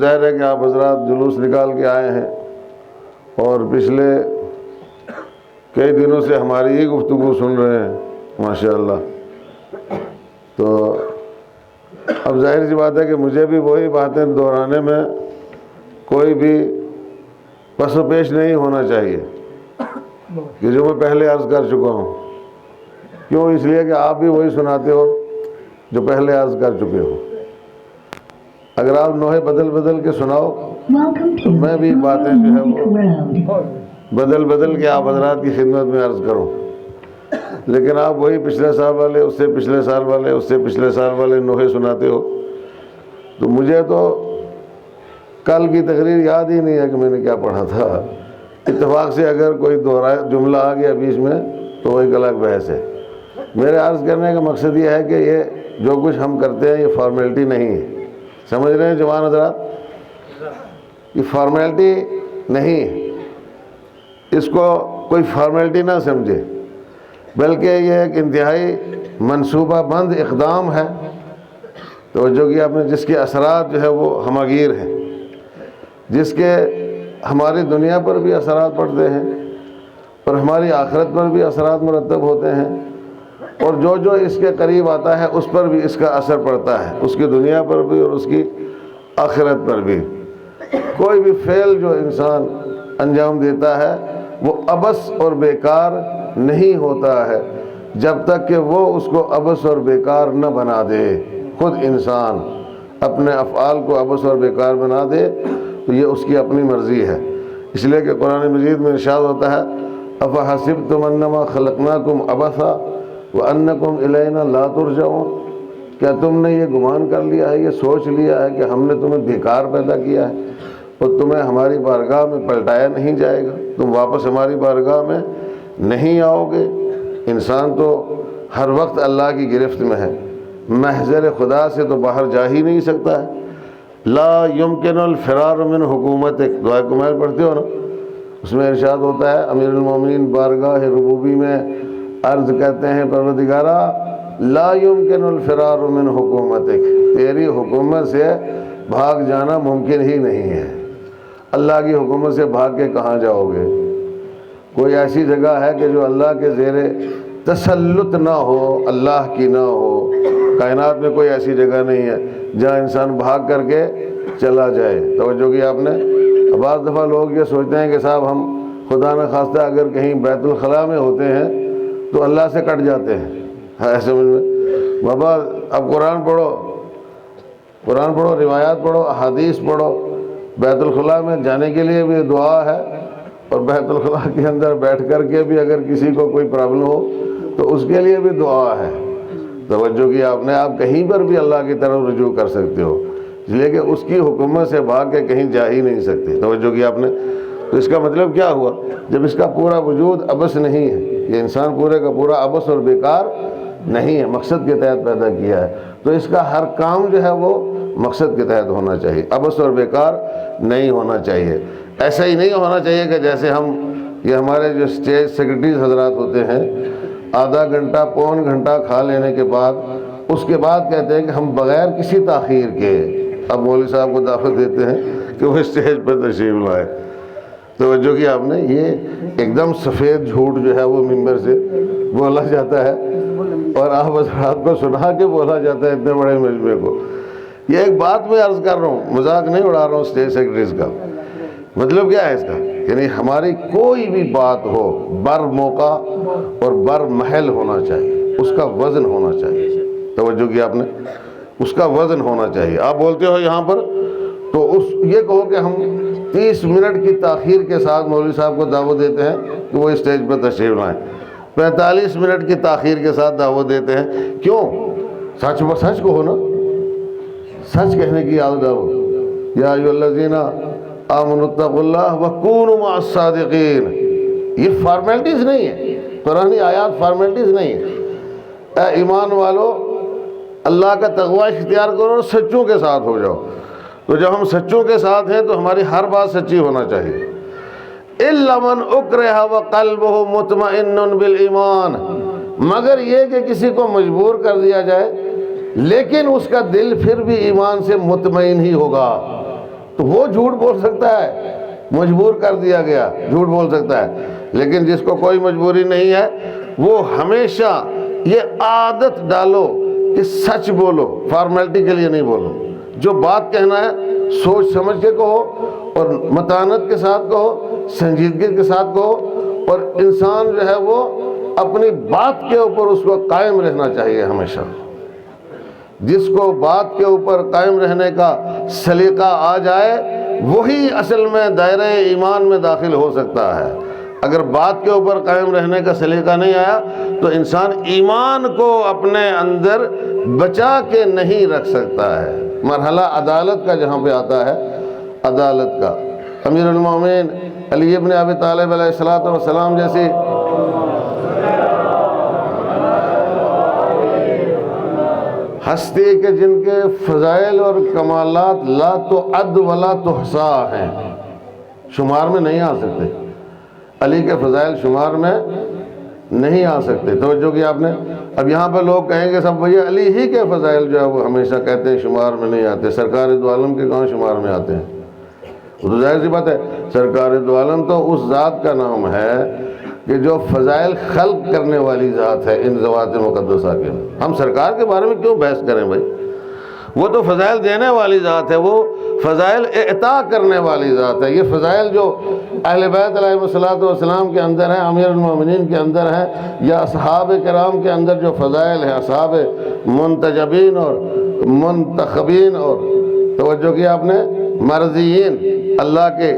ظاہر ہے کہ آپ حضرات جلوس نکال کے آئے ہیں اور پچھلے کئی دنوں سے ہماری ہی گفتگو سن رہے ہیں ماشاءاللہ، تو اب ظاہر سی بات ہے کہ مجھے بھی وہی باتیں دہرانے میں کوئی بھی پس و پیش نہیں ہونا چاہیے کہ جو میں پہلے عرض کر چکا ہوں. کیوں؟ اس لیے کہ آپ بھی وہی سناتے ہو جو پہلے عرض کر چکے ہو. اگر آپ نوحے بدل بدل کے سناؤ تو میں بھی باتیں جو ہے وہ بدل بدل کے آپ حضرات کی خدمت میں عرض کروں. لیکن آپ وہی پچھلے سال والے، اس سے پچھلے سال والے، اس سے پچھلے سال والے نوحے سناتے ہو. تو مجھے تو کل کی تقریر یاد ہی نہیں ہے کہ میں نے کیا پڑھا تھا. اتفاق سے اگر کوئی دوہرا جملہ آ گیا بیچ میں تو وہ ایک الگ بحث ہے. میرے عرض کرنے کا مقصد یہ ہے کہ یہ جو کچھ ہم کرتے ہیں یہ فارمیلٹی نہیں ہے. سمجھ رہے ہیں جوان حضرات؟ یہ فارمیلٹی نہیں ہے. اس کو کوئی فارمیلٹی نہ سمجھے، بلکہ یہ ایک انتہائی منصوبہ بند اقدام ہے توجہ کی آپ نے، جس کے اثرات جو ہے وہ ہماگیر ہیں، جس کے ہماری دنیا پر بھی اثرات پڑتے ہیں اور ہماری آخرت پر بھی اثرات مرتب ہوتے ہیں، اور جو جو اس کے قریب آتا ہے اس پر بھی اس کا اثر پڑتا ہے، اس کی دنیا پر بھی اور اس کی آخرت پر بھی. کوئی بھی فعل جو انسان انجام دیتا ہے وہ عبث اور بیکار نہیں ہوتا ہے جب تک کہ وہ اس کو عبث اور بیکار نہ بنا دے. خود انسان اپنے افعال کو عبث اور بیکار بنا دے تو یہ اس کی اپنی مرضی ہے. اس لیے کہ قرآن مجید میں ارشاد ہوتا ہے افحسبتم انما خلقناکم عبثا وانکم الینا لا ترجعون. کیا تم نے یہ گمان کر لیا ہے، یہ سوچ لیا ہے کہ ہم نے تمہیں بیکار پیدا کیا ہے اور تمہیں ہماری بارگاہ میں پلٹایا نہیں جائے گا، تم واپس ہماری بارگاہ میں نہیں آؤ گے؟ انسان تو ہر وقت اللہ کی گرفت میں ہے، محضر خدا سے تو باہر جا ہی نہیں سکتا ہے. لا یمکن الفرار من حکومت. دعائے کمائل پڑھتے ہو نا، اس میں ارشاد ہوتا ہے امیر المومنین بارگاہ ربوبی میں عرض کرتے ہیں پروردگارا لا یمکن الفرار من حکومتک، تیری حکومت سے بھاگ جانا ممکن ہی نہیں ہے. اللہ کی حکومت سے بھاگ کے کہاں جاؤ گے؟ کوئی ایسی جگہ ہے کہ جو اللہ کے زیر تسلط نہ ہو، اللہ کی نہ ہو؟ کائنات میں کوئی ایسی جگہ نہیں ہے جہاں انسان بھاگ کر کے چلا جائے. توجہ کی آپ نے؟ بعض دفعہ لوگ یہ سوچتے ہیں کہ صاحب ہم خدا نہ خواستہ اگر کہیں بیت الخلاء میں ہوتے ہیں تو اللہ سے کٹ جاتے ہیں. ایسے سمجھ میں بابا اب قرآن پڑھو، روایات پڑھو، احادیث پڑھو. بیت الخلاء میں جانے کے لیے بھی دعا ہے اور بیت الخلاء کے اندر بیٹھ کر کے بھی اگر کسی کو کوئی پرابلم ہو تو اس کے لیے بھی دعا ہے. توجہ کی آپ نے؟ آپ کہیں پر بھی اللہ کی طرف رجوع کر سکتے ہو، اس لیے کہ اس کی حکومت سے بھاگ کے کہیں جا ہی نہیں سکتے. توجہ کی آپ نے؟ تو اس کا مطلب کیا ہوا؟ جب اس کا پورا وجود عبث نہیں ہے، یہ انسان پورے کا پورا عبث اور بیکار نہیں ہے، مقصد کے تحت پیدا کیا ہے، تو اس کا ہر کام جو ہے وہ مقصد کے تحت ہونا چاہیے، عبث اور بیکار نہیں ہونا چاہیے. ایسا ہی نہیں ہونا چاہیے کہ جیسے یہ ہمارے جو اسٹیج سیکرٹریز حضرات ہوتے ہیں آدھا گھنٹہ پون گھنٹہ کھا لینے کے بعد اس کے بعد کہتے ہیں کہ ہم بغیر کسی تاخیر کے اب مولوی صاحب کو دعوت دیتے ہیں کہ وہ اسٹیج پر تشریف لائے. توجہ کی آپ نے؟ یہ ایک دم سفید جھوٹ جو ہے وہ ممبر سے بولا جاتا ہے اور آپ حضرات کو سنا کے بولا جاتا ہے اتنے بڑے مجمع کو. یہ ایک بات میں عرض کر رہا ہوں، مذاق نہیں اڑا رہا ہوں اسٹیج سیکرٹریز کا. مطلب کیا ہے اس کا؟ یعنی ہماری کوئی بھی بات ہو بر موقع اور بر محل ہونا چاہیے، اس کا وزن ہونا چاہیے. توجہ کی آپ نے؟ اس کا وزن ہونا چاہیے. آپ بولتے ہو یہاں پر تو یہ کہو کہ ہم 30 منٹ کی تاخیر کے ساتھ مولوی صاحب کو دعوت دیتے ہیں کہ وہ اسٹیج پر تشریف لائیں، 45 منٹ کی تاخیر کے ساتھ دعوت دیتے ہیں. کیوں؟ سچ کہو نا، سچ کہنے کی عادت ڈالو. یا ایھا الذین آمنوا اتقوا اللہ وکونوا مع الصادقین. یہ فارمیلٹیز نہیں ہے، قرآنی آیات فارمیلٹیز نہیں ہے. اے ایمان والو اللہ کا تقوی اختیار کرو اور سچوں کے ساتھ ہو جاؤ. تو جب ہم سچوں کے ساتھ ہیں تو ہماری ہر بات سچی ہونا چاہیے. الا من اکرہ وقلبہ مطمئن بالایمان. مگر یہ کہ کسی کو مجبور کر دیا جائے لیکن اس کا دل پھر بھی ایمان سے مطمئن ہی ہوگا. تو وہ جھوٹ بول سکتا ہے، مجبور کر دیا گیا جھوٹ بول سکتا ہے، لیکن جس کو کوئی مجبوری نہیں ہے وہ ہمیشہ یہ عادت ڈالو کہ سچ بولو، فارمیلٹی کے لیے نہیں بولو، جو بات کہنا ہے سوچ سمجھ کے کہو اور متانت کے ساتھ کہو، سنجیدگی کے ساتھ کہو، اور انسان جو ہے وہ اپنی بات کے اوپر اس کو قائم رہنا چاہیے ہمیشہ۔ جس کو بات کے اوپر قائم رہنے کا سلیقہ آ جائے وہی اصل میں دائرہ ایمان میں داخل ہو سکتا ہے۔ اگر بات کے اوپر قائم رہنے کا سلیقہ نہیں آیا تو انسان ایمان کو اپنے اندر بچا کے نہیں رکھ سکتا ہے۔ مرحلہ عدالت کا جہاں پہ آتا ہے، عدالت کا، امیر المومنین علی ابن ابی طالب علیہ السلام جیسی ہستی کے جن کے فضائل اور کمالات لا تعد ولا تحصا ہیں، شمار میں نہیں آ سکتے، علی کے فضائل شمار میں نہیں آ سکتے۔ توجہ کی آپ نے؟ اب یہاں پہ لوگ کہیں گے سب بھئی علی ہی کے فضائل جو ہے وہ ہمیشہ کہتے ہیں شمار میں نہیں آتے، سرکار دو عالم کے کہاں شمار میں آتے ہیں؟ وہ تو ظاہر سی بات ہے، سرکار دو عالم تو اس ذات کا نام ہے کہ جو فضائل خلق کرنے والی ذات ہے ان ذوات مقدسہ کے۔ ہم سرکار کے بارے میں کیوں بحث کریں بھائی؟ وہ تو فضائل دینے والی ذات ہے، وہ فضائل اعطا کرنے والی ذات ہے۔ یہ فضائل جو اہل بیت علیہ السلام کے اندر ہیں، امیر المومنین کے اندر ہیں، یا اصحاب کرام کے اندر جو فضائل ہیں، اصحاب منتجبین اور منتخبین اور توجہ کی آپ نے مرضیین، اللہ کے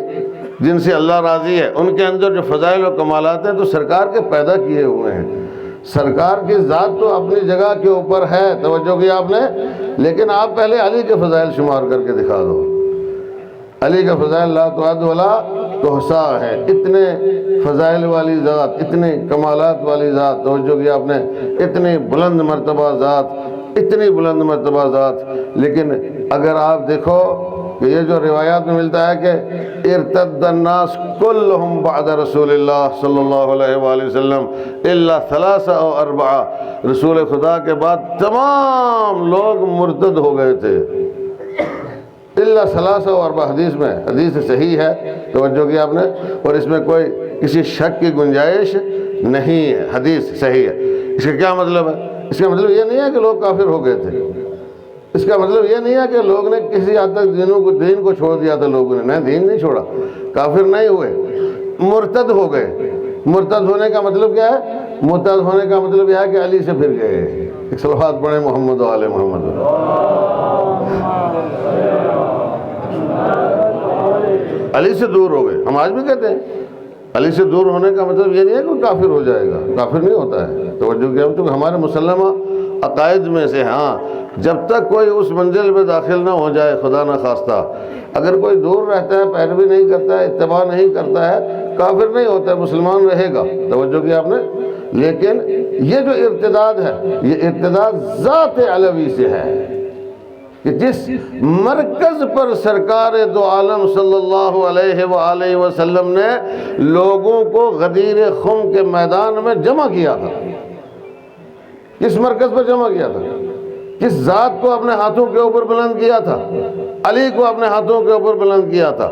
جن سے اللہ راضی ہے، ان کے اندر جو فضائل و کمالات ہیں تو سرکار کے پیدا کیے ہوئے ہیں۔ سرکار کی ذات تو اپنی جگہ کے اوپر ہے، توجہ کی آپ نے، لیکن آپ پہلے علی کے فضائل شمار کر کے دکھا دو۔ علی کا فضائل لا تعد ولا تحصا ہے، اتنے فضائل والی ذات، اتنے کمالات والی ذات، توجہ کی آپ نے، اتنی بلند مرتبہ ذات، اتنی بلند مرتبہ ذات۔ لیکن اگر آپ دیکھو کہ یہ جو روایات میں ملتا ہے کہ ارتد الناس کلہم بعد رسول اللہ صلی اللہ علیہ وآلہ وسلم الا ثلاثہ او اربعہ، رسول خدا کے بعد تمام لوگ مرتد ہو گئے تھے، الا ثلاثہ و اربعہ، حدیث میں، حدیث صحیح ہے، توجہ کی آپ نے، اور اس میں کوئی کسی شک کی گنجائش نہیں ہے، حدیث صحیح ہے۔ اس کا کیا مطلب ہے؟ اس کا مطلب یہ نہیں ہے کہ لوگ کافر ہو گئے تھے، اس کا مطلب یہ نہیں ہے کہ لوگ نے کسی حد تک دین کو چھوڑ دیا تھا، لوگوں نے دین نہیں چھوڑا، کافر نہیں ہوئے، مرتد ہو گئے۔ مرتد ہونے کا مطلب کیا ہے؟ مرتد ہونے کا مطلب یہ ہے کہ علی سے پھر گئے۔ ایک صلوات پڑھیں محمد و آل محمد۔ علی سے دور ہو گئے، ہم آج بھی کہتے ہیں علی سے دور ہونے کا مطلب یہ نہیں ہے کہ کافر ہو جائے گا، کافر نہیں ہوتا ہے، توجہ کیا، تو ہمارے مسلمہ عقائد میں سے، ہاں جب تک کوئی اس منزل میں داخل نہ ہو جائے، خدا نہ خواستہ، اگر کوئی دور رہتا ہے، پیروی نہیں کرتا ہے، اتباع نہیں کرتا ہے، کافر نہیں ہوتا ہے، مسلمان رہے گا، توجہ کیا آپ نے۔ لیکن یہ جو ارتداد ہے، یہ ارتداد ذات علوی سے ہے کہ جس مرکز پر سرکار دو عالم صلی اللہ علیہ وآلہ وسلم نے لوگوں کو غدیر خم کے میدان میں جمع کیا تھا، کس مرکز پر جمع کیا تھا؟ کس ذات کو اپنے ہاتھوں کے اوپر بلند کیا تھا؟ علی کو اپنے ہاتھوں کے اوپر بلند کیا تھا۔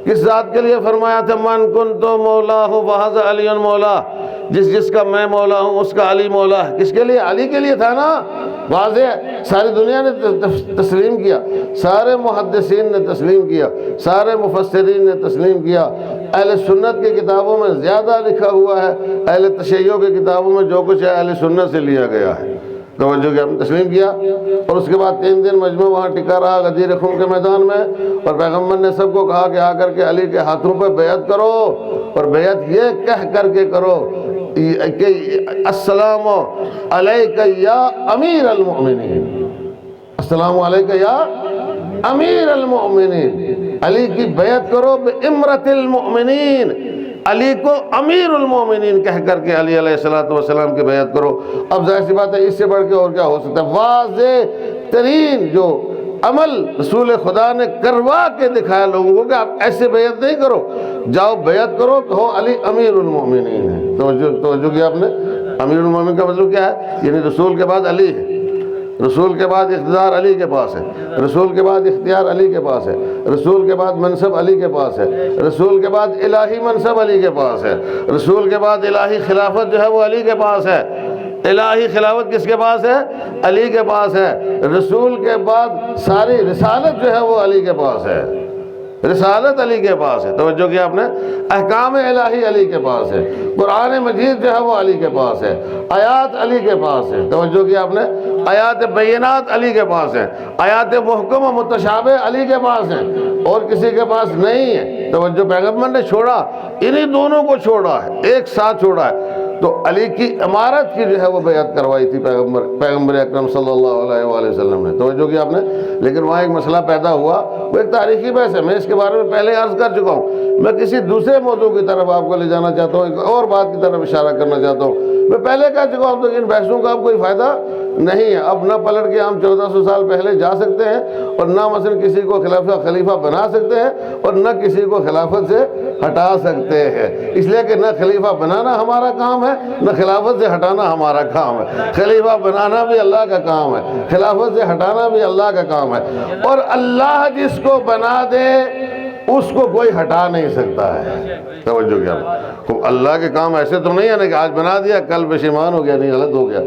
کس ذات کے لیے فرمایا تھا من کنت مولا فہذا علی مولا، جس کا میں مولا ہوں اس کا علی مولا ہے۔ کس کے لیے؟ علی کے لیے تھا نا، واضح، ساری دنیا نے تسلیم کیا، سارے محدثین نے تسلیم کیا، سارے مفسرین نے تسلیم کیا، اہل سنت کی کتابوں میں زیادہ لکھا ہوا ہے، اہل تشیع کی کتابوں میں جو کچھ ہے اہل سنت سے لیا گیا ہے، توجہ کہ ہم تسلیم کیا۔ اور اس کے بعد 3 دن مجمع وہاں ٹکا رہا غدیر خم کے میدان میں، اور پیغمبر نے سب کو کہا کہ آ کر کے علی کے ہاتھوں پہ بیعت کرو، اور بیعت یہ کہہ کر کے کرو کہ السلام علیک یا امیر المؤمنین، السلام علیک یا امیر المؤمنین، علی کی بیعت کرو بامرۃ المؤمنین، علی کو امیر المومنین کہہ کر کے علی علیہ السلام کی بیعت کرو۔ اب ظاہر سی بات ہے اس سے بڑھ کے اور کیا ہو سکتا ہے؟ واضح ترین جو عمل رسول خدا نے کروا کے دکھایا لوگوں کو کہ آپ ایسے بیعت نہیں کرو، جاؤ بیعت کرو، کہو علی امیر المومنین ہے۔ توجہ کی آپ نے، امیر المومنین کا مطلب کیا ہے؟ یعنی رسول کے بعد علی ہے، رسول کے بعد اقتدار علی کے پاس ہے، رسول کے بعد اختیار علی کے پاس ہے، رسول کے بعد منصب علی کے پاس ہے، رسول کے بعد الہی منصب علی کے پاس ہے، رسول کے بعد الہی خلافت جو ہے وہ علی کے پاس ہے۔ الہی خلافت کس کے پاس ہے؟ علی کے پاس ہے۔ رسول کے بعد ساری رسالت جو ہے وہ علی کے پاس ہے، رسالت علی کے پاس ہے، توجہ کیا آپ نے، احکام الہی علی کے پاس ہے، قرآن مجید جو ہے وہ علی کے پاس ہے، آیات علی کے پاس ہے، توجہ کیا آپ نے، آیات بینات علی کے پاس ہے، آیات محکم و متشابہ علی کے پاس ہیں، اور کسی کے پاس نہیں ہے۔ توجہ، پیغمبر نے چھوڑا، انہی دونوں کو چھوڑا ہے، ایک ساتھ چھوڑا ہے۔ تو علی کی امارت کی جو ہے وہ بیعت کروائی تھی پیغمبر اکرم صلی اللہ علیہ وآلہ وسلم نے، توجہ کیا آپ نے۔ لیکن وہاں ایک مسئلہ پیدا ہوا، وہ ایک تاریخی بحث ہے، میں اس کے بارے میں پہلے عرض کر چکا ہوں۔ میں کسی دوسرے موضوع کی طرف آپ کو لے جانا چاہتا ہوں، ایک اور بات کی طرف اشارہ کرنا چاہتا ہوں۔ میں پہلے کہہ چکا ہوں تو ان بحثوں کا اب کوئی فائدہ نہیں ہے۔ اب نہ پلٹ کے ہم 1400 سال پہلے جا سکتے ہیں، اور نہ مثلا کسی کو خلیفہ بنا سکتے ہیں، اور نہ کسی کو خلافت سے ہٹا سکتے ہیں، اس لیے کہ نہ خلیفہ بنانا ہمارا کام ہے، نہ خلافت سے ہٹانا ہمارا کام ہے۔ خلیفہ بنانا بھی اللہ کا کام ہے، خلافت سے ہٹانا بھی اللہ کا کام ہے، اور اللہ جس کو بنا دے اس کو کوئی ہٹا نہیں سکتا ہے۔ توجہ کیا، اللہ کے کام ایسے تو نہیں ہے نا کہ آج بنا دیا کل پشیمان ہو گیا، نہیں غلط ہو گیا،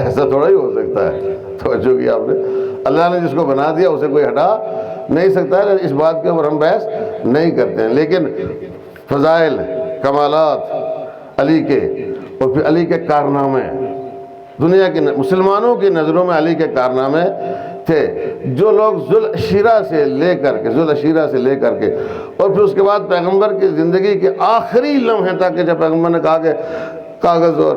ایسا تھوڑا ہی ہو سکتا ہے۔ توجہ کیا آپ نے، اللہ نے جس کو بنا دیا اسے کوئی ہٹا نہیں سکتا ہے۔ اس بات کے اوپر ہم بحث نہیں کرتے ہیں، لیکن فضائل، کمالات علی کے، اور پھر علی کے کارنامے، دنیا کے مسلمانوں کی نظروں میں علی کے کارنامے تھے، جو لوگ ذوالعشیرہ سے لے کر کے اور پھر اس کے بعد پیغمبر کی زندگی کے آخری لمحے تک، کہ جب پیغمبر نے کہا کہ کاغذ اور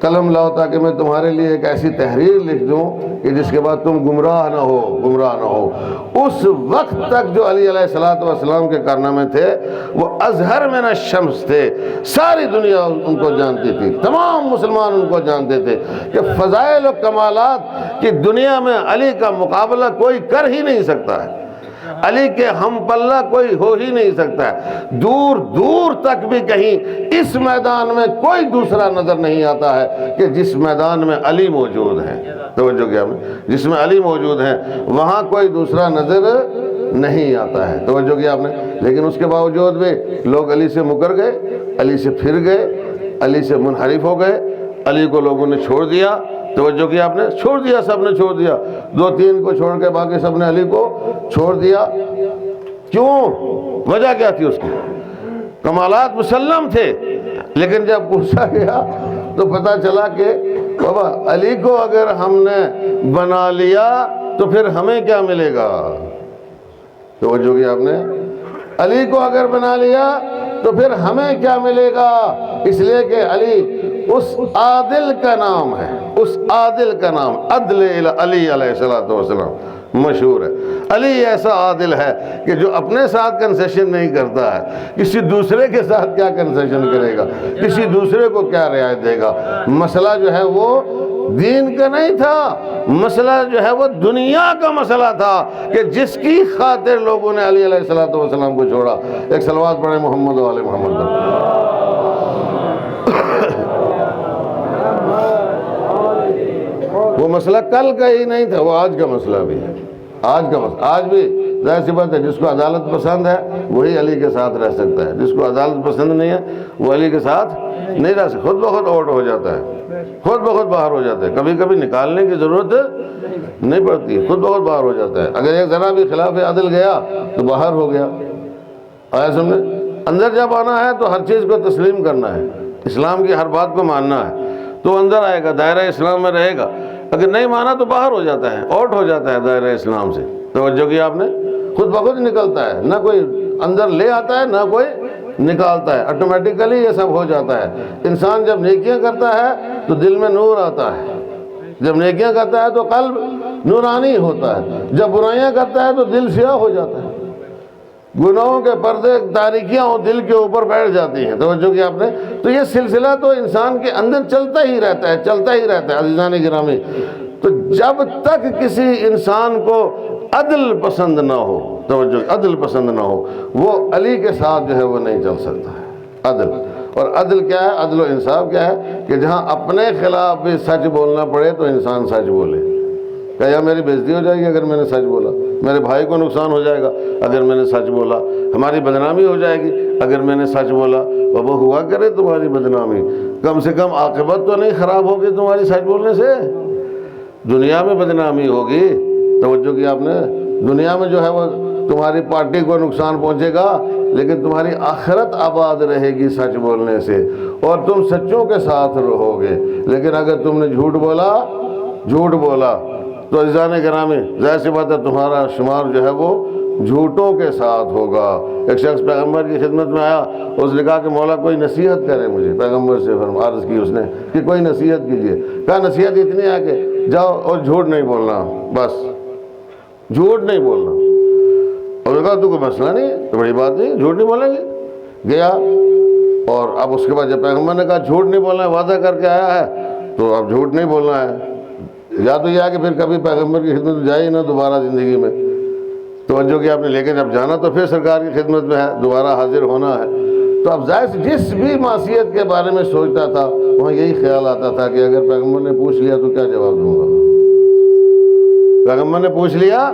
قلم لاؤ تاکہ میں تمہارے لیے ایک ایسی تحریر لکھ دوں کہ جس کے بعد تم گمراہ نہ ہو، اس وقت تک جو علی علیہ السلام کے کارنامے تھے وہ ازہر من الشمس تھے۔ ساری دنیا ان کو جانتی تھی، تمام مسلمان ان کو جانتے تھے کہ فضائل و کمالات کی دنیا میں علی کا مقابلہ کوئی کر ہی نہیں سکتا ہے، علی کے ہم پلہ کوئی ہو ہی نہیں سکتا ہے۔ دور دور تک بھی کہیں اس میدان میں کوئی دوسرا نظر نہیں آتا ہے کہ جس میدان میں علی موجود ہیں، توجہ کیا میں، جس میں علی موجود ہیں وہاں کوئی دوسرا نظر نہیں آتا ہے، توجہ کیا آپ نے۔ لیکن اس کے باوجود بھی لوگ علی سے مکر گئے، علی سے پھر گئے، علی سے منحرف ہو گئے، علی کو لوگوں نے چھوڑ دیا، توجہ کیا آپ نے، چھوڑ دیا، سب نے چھوڑ دیا، 2-3 کو چھوڑ کے باقی سب نے علی کو چھوڑ دیا۔ کیوں؟ وجہ کیا تھی اس کی؟ کمالات مسلم تھے، لیکن جب پوچھا گیا تو پتہ چلا کہ بابا علی کو اگر ہم نے بنا لیا تو پھر ہمیں کیا ملے گا؟ توجہ کیا آپ نے، علی کو اگر بنا لیا تو پھر ہمیں کیا ملے گا؟ اس لیے کہ علی اس عادل کا نام ہے، اس عادل کا نام عدل علی علیہ السلام مشہور ہے۔ علی ایسا عادل ہے کہ جو اپنے ساتھ کنسیشن نہیں کرتا ہے، کسی دوسرے کے ساتھ کیا کنسیشن کرے گا، کسی دوسرے کو کیا رعایت دے گا۔ مسئلہ جو ہے وہ دین کا نہیں تھا، مسئلہ جو ہے وہ دنیا کا مسئلہ تھا کہ جس کی خاطر لوگوں نے علی علیہ السلام کو چھوڑا۔ ایک صلوات پڑھیں محمد و آل محمد پر۔ وہ مسئلہ کل کا ہی نہیں تھا، وہ آج کا مسئلہ بھی ہے، آج کا مسئلہ، آج بھی ظاہر سی بات ہے، جس کو عدالت پسند ہے وہی علی کے ساتھ رہ سکتا ہے، جس کو عدالت پسند نہیں ہے وہ علی کے ساتھ نہیں رہ سکتا، خود بخود آؤٹ ہو جاتا ہے، خود بخود باہر ہو جاتا ہے، کبھی کبھی نکالنے کی ضرورت نہیں پڑتی ہے، خود بخود باہر ہو جاتا ہے۔ اگر ایک ذرا بھی خلاف عدل گیا تو باہر ہو گیا، آیا سمجھے۔ اندر جب آنا ہے تو ہر چیز کو تسلیم کرنا ہے، اسلام کی ہر بات کو ماننا ہے تو اندر آئے گا، دائرہ اسلام میں رہے گا۔ اگر نہیں مانا تو باہر ہو جاتا ہے، آؤٹ ہو جاتا ہے دائرہ اسلام سے، توجہ کیا آپ نے، خود بخود نکلتا ہے، نہ کوئی اندر لے آتا ہے نہ کوئی نکالتا ہے، آٹومیٹیکلی یہ سب ہو جاتا ہے۔ انسان جب نیکیاں کرتا ہے تو دل میں نور آتا ہے، جب نیکیاں کرتا ہے تو قلب نورانی ہوتا ہے، جب برائیاں کرتا ہے تو دل سیاہ ہو جاتا ہے، گناہوں کے پردے تاریکیاں دل کے اوپر بیٹھ جاتی ہیں، توجہ کیا آپ نے۔ تو یہ سلسلہ تو انسان کے اندر چلتا ہی رہتا ہے عزیزان گرامی۔ تو جب تک کسی انسان کو عدل پسند نہ ہو، توجہ عدل پسند نہ ہو، وہ علی کے ساتھ جو ہے وہ نہیں چل سکتا ہے۔ عدل، اور عدل کیا ہے، عدل و انصاف کیا ہے کہ جہاں اپنے خلاف بھی سچ بولنا پڑے تو انسان سچ بولے، کہ یا میری بےزتی ہو جائے گی اگر میں نے سچ بولا، میرے بھائی کو نقصان ہو جائے گا اگر میں نے سچ بولا، ہماری بدنامی ہو جائے گی اگر میں نے سچ بولا۔ بابا ہوا کرے تمہاری بدنامی، کم سے کم عاقبت تو نہیں خراب ہوگی تمہاری سچ بولنے سے۔ دنیا میں بدنامی ہوگی، توجہ کی آپ نے، دنیا میں جو ہے وہ تمہاری پارٹی کو نقصان پہنچے گا، لیکن تمہاری آخرت آباد رہے گی سچ بولنے سے، اور تم سچوں کے ساتھ رہو گے۔ لیکن اگر تم نے جھوٹ بولا تو عزیزان گرامی ظاہر سی بات ہے تمہارا شمار جو ہے وہ جھوٹوں کے ساتھ ہوگا۔ ایک شخص پیغمبر کی خدمت میں آیا، اس نے کہا کہ مولا کوئی نصیحت کرے مجھے، پیغمبر سے عرض کی اس نے کہ کوئی نصیحت کیجیے۔ کہا نصیحت اتنی ہے کہ جاؤ اور جھوٹ نہیں بولنا، بس جھوٹ نہیں بولنا۔ اور کہا تو کوئی مسئلہ نہیں ہے، تو بڑی بات نہیں، جھوٹ نہیں بولیں گے۔ گیا، اور اب اس کے بعد جب پیغمبر نے کہا جھوٹ نہیں بولنا ہے، وعدہ کر کے آیا ہے تو اب جھوٹ نہیں بولنا ہے، یا تو یہ ہے کہ پھر کبھی پیغمبر کی خدمت میں جائے ہی نہ دوبارہ زندگی میں، توجہ کی آپ نے۔ لیکن جب جانا تو پھر سرکار کی خدمت میں ہے، دوبارہ حاضر ہونا ہے، تو اب ظاہر سے جس بھی معصیت کے بارے میں سوچتا تھا وہاں یہی خیال آتا تھا کہ اگر پیغمبر نے پوچھ لیا تو کیا جواب دوں گا، پیغمبر نے پوچھ لیا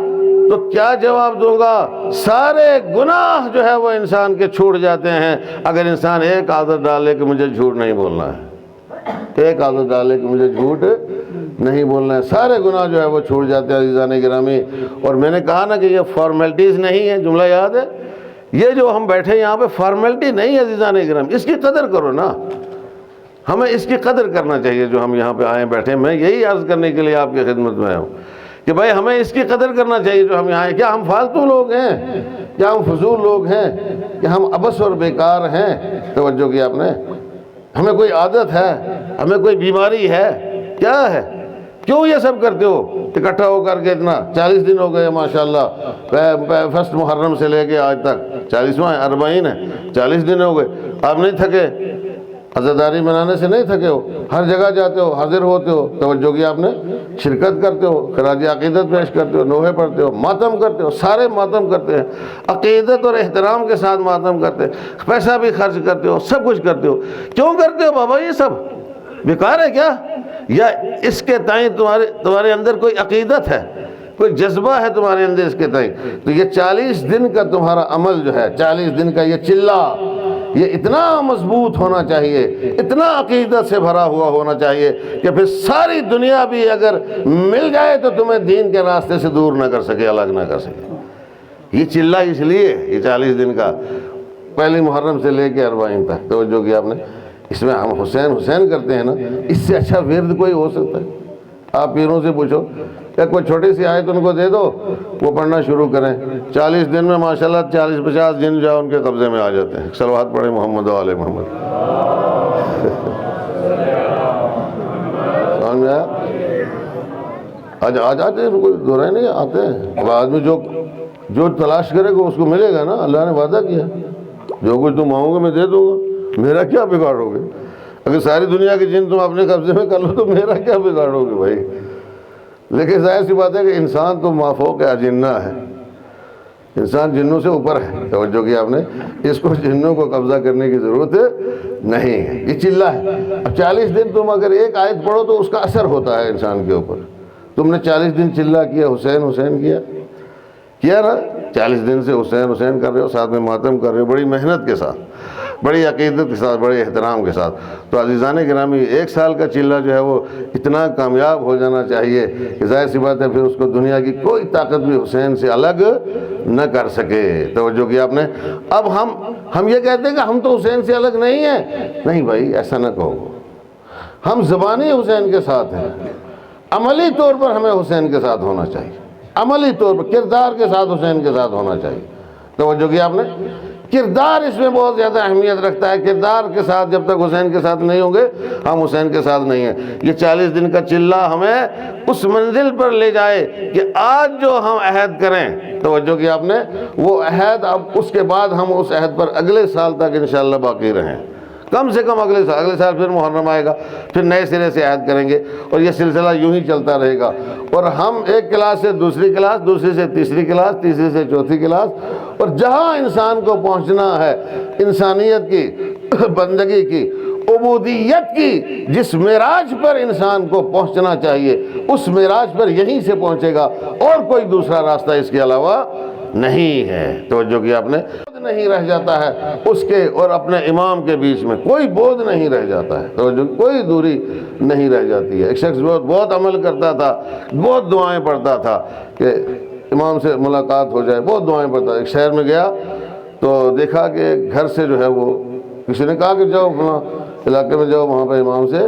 تو کیا جواب دوں گا۔ سارے گناہ جو ہے وہ انسان کے چھوٹ جاتے ہیں اگر انسان ایک عادت ڈالے کہ مجھے جھوٹ نہیں بولنا ہے، ایک عادت ڈالے کہ مجھے جھوٹ نہیں بولنا ہے، سارے گناہ جو ہے وہ چھوٹ جاتے ہیں عزیزان گرامی۔ اور میں نے کہا نا کہ یہ فارمیلٹیز نہیں ہے، جملہ یاد ہے، یہ جو ہم بیٹھے یہاں پہ فارمیلٹی نہیں ہے عزیزان گرامی، اس کی قدر کرو نا، ہمیں اس کی قدر کرنا چاہیے جو ہم یہاں پہ آئے بیٹھے۔ میں یہی عرض کرنے کے لیے آپ کی خدمت میں آیا ہوں کہ بھائی ہمیں اس کی قدر کرنا چاہیے جو ہم یہاں ہیں۔ کیا ہم فالتو لوگ ہیں؟ کیا ہم فضول لوگ ہیں؟ کیا ہم عبث اور بیکار ہیں؟ توجہ کی آپ نے، ہمیں کوئی عادت ہے، ہمیں کوئی بیماری ہے، کیا ہے؟ کیوں یہ سب کرتے ہو اکٹھا ہو کر کے؟ اتنا 40 دن ہو گئے ماشاءاللہ، فرسٹ محرم سے لے کے آج تک 40واں 40 ہے، 40 دن ہو گئے، آپ نہیں تھکے؟ عزاداری منانے سے نہیں تھکے ہو؟ ہر جگہ جاتے ہو، حاضر ہوتے ہو، توجہ کی آپ نے، شرکت کرتے ہو، خراج عقیدت پیش کرتے ہو، نوحے پڑھتے ہو، ماتم کرتے ہو، سارے ماتم کرتے ہیں، عقیدت اور احترام کے ساتھ ماتم کرتے ہیں، پیسہ بھی خرچ کرتے ہو، سب کچھ کرتے ہو۔ کیوں کرتے ہو بابا؟ یہ سب بیکار ہے کیا؟ یا اس کے تئیں تمہارے اندر کوئی عقیدت ہے، کوئی جذبہ ہے تمہارے اندر اس کے تئیں؟ تو یہ 40 دن کا تمہارا عمل جو ہے، 40 دن کا یہ چلہ، یہ اتنا مضبوط ہونا چاہیے، اتنا عقیدت سے بھرا ہوا ہونا چاہیے کہ پھر ساری دنیا بھی اگر مل جائے تو تمہیں دین کے راستے سے دور نہ کر سکے، الگ نہ کر سکے۔ یہ چلہ اس لیے یہ 40 دن کا، پہلی محرم سے لے کے 40 تک، توجہ کی آپ نے، اس میں ہم حسین حسین کرتے ہیں نا، اس سے اچھا ورد کوئی ہو سکتا ہے؟ آپ پیروں سے پوچھو، یا کوئی چھوٹی سی آیت ان کو دے دو، وہ پڑھنا شروع کریں، 40 دن میں ماشاءاللہ 40-50 دن جو ان کے قبضے میں آ جاتے ہیں۔ صلوات پڑھیں محمد و آل محمد۔ سمجھ میں آیا؟ آج آتے ہیں، کوئی دو رہے نہیں آتے ہیں۔ اب آدمی جو تلاش کرے گا اس کو ملے گا نا، اللہ نے وعدہ کیا، جو کچھ تم مانگو گے میں دے دوں گا، میرا کیا بگاڑو گے؟ اگر ساری دنیا کے جن تم اپنے قبضے میں کر لو تو میرا کیا بگاڑو گے بھائی؟ لیکن ظاہر سی بات ہے کہ انسان تو مافوق اجنہ ہے، انسان جنوں سے اوپر ہے، توجہ کی آپ نے، اس کو جنوں کو قبضہ کرنے کی ضرورت نہیں ہے، یہ چلہ ہے۔ اب 40 دن تم اگر ایک آیت پڑھو تو اس کا اثر ہوتا ہے انسان کے اوپر۔ تم نے 40 دن چلہ کیا، حسین حسین کیا نا، 40 دن سے حسین حسین کر رہے ہو، ساتھ میں ماتم کر رہے ہو، بڑی محنت کے ساتھ، بڑی عقیدت کے ساتھ، بڑے احترام کے ساتھ۔ تو عزیزان گرامی، 1 سال کا چلہ جو ہے وہ اتنا کامیاب ہو جانا چاہیے کہ ظاہر سی بات ہے پھر اس کو دنیا کی کوئی طاقت بھی حسین سے الگ نہ کر سکے۔ توجہ کی آپ نے۔ اب ہم یہ کہتے ہیں کہ ہم تو حسین سے الگ نہیں ہیں، نہیں بھائی ایسا نہ کہو، ہم زبانی حسین کے ساتھ ہیں، عملی طور پر ہمیں حسین کے ساتھ ہونا چاہیے، عملی طور پر کردار کے ساتھ حسین کے ساتھ ہونا چاہیے۔ توجہ کی آپ نے، کردار اس میں بہت زیادہ اہمیت رکھتا ہے، کردار کے ساتھ جب تک حسین کے ساتھ نہیں ہوں گے ہم حسین کے ساتھ نہیں ہیں۔ یہ 40 دن کا چلہ ہمیں اس منزل پر لے جائے کہ آج جو ہم عہد کریں، توجہ کی آپ نے، وہ عہد اب اس کے بعد ہم اس عہد پر اگلے سال تک انشاءاللہ باقی رہیں، کم سے کم اگلے سال پھر محرم آئے گا، پھر نئے سرے سے عہد کریں گے، اور یہ سلسلہ یوں ہی چلتا رہے گا۔ اور ہم ایک کلاس سے دوسری کلاس، دوسری سے تیسری کلاس، تیسری سے چوتھی کلاس، اور جہاں انسان کو پہنچنا ہے انسانیت کی، بندگی کی، عبودیت کی جس معراج پر انسان کو پہنچنا چاہیے اس معراج پر یہیں سے پہنچے گا، اور کوئی دوسرا راستہ اس کے علاوہ نہیں ہے۔ توجہ کی آپ نے، نہیں رہ جاتا ہے اس کے اور اپنے امام کے بیچ میں، کوئی بود نہیں رہ جاتا ہے، توجہ کوئی دوری نہیں رہ جاتی ہے۔ ایک شخص بہت عمل کرتا تھا، بہت دعائیں پڑھتا تھا کہ امام سے ملاقات ہو جائے، بہت دعائیں پڑھتا تھا۔ ایک شہر میں گیا تو دیکھا کہ گھر سے جو ہے وہ کسی نے کہا کہ جاؤ فلاں علاقے میں جاؤ، وہاں پہ امام سے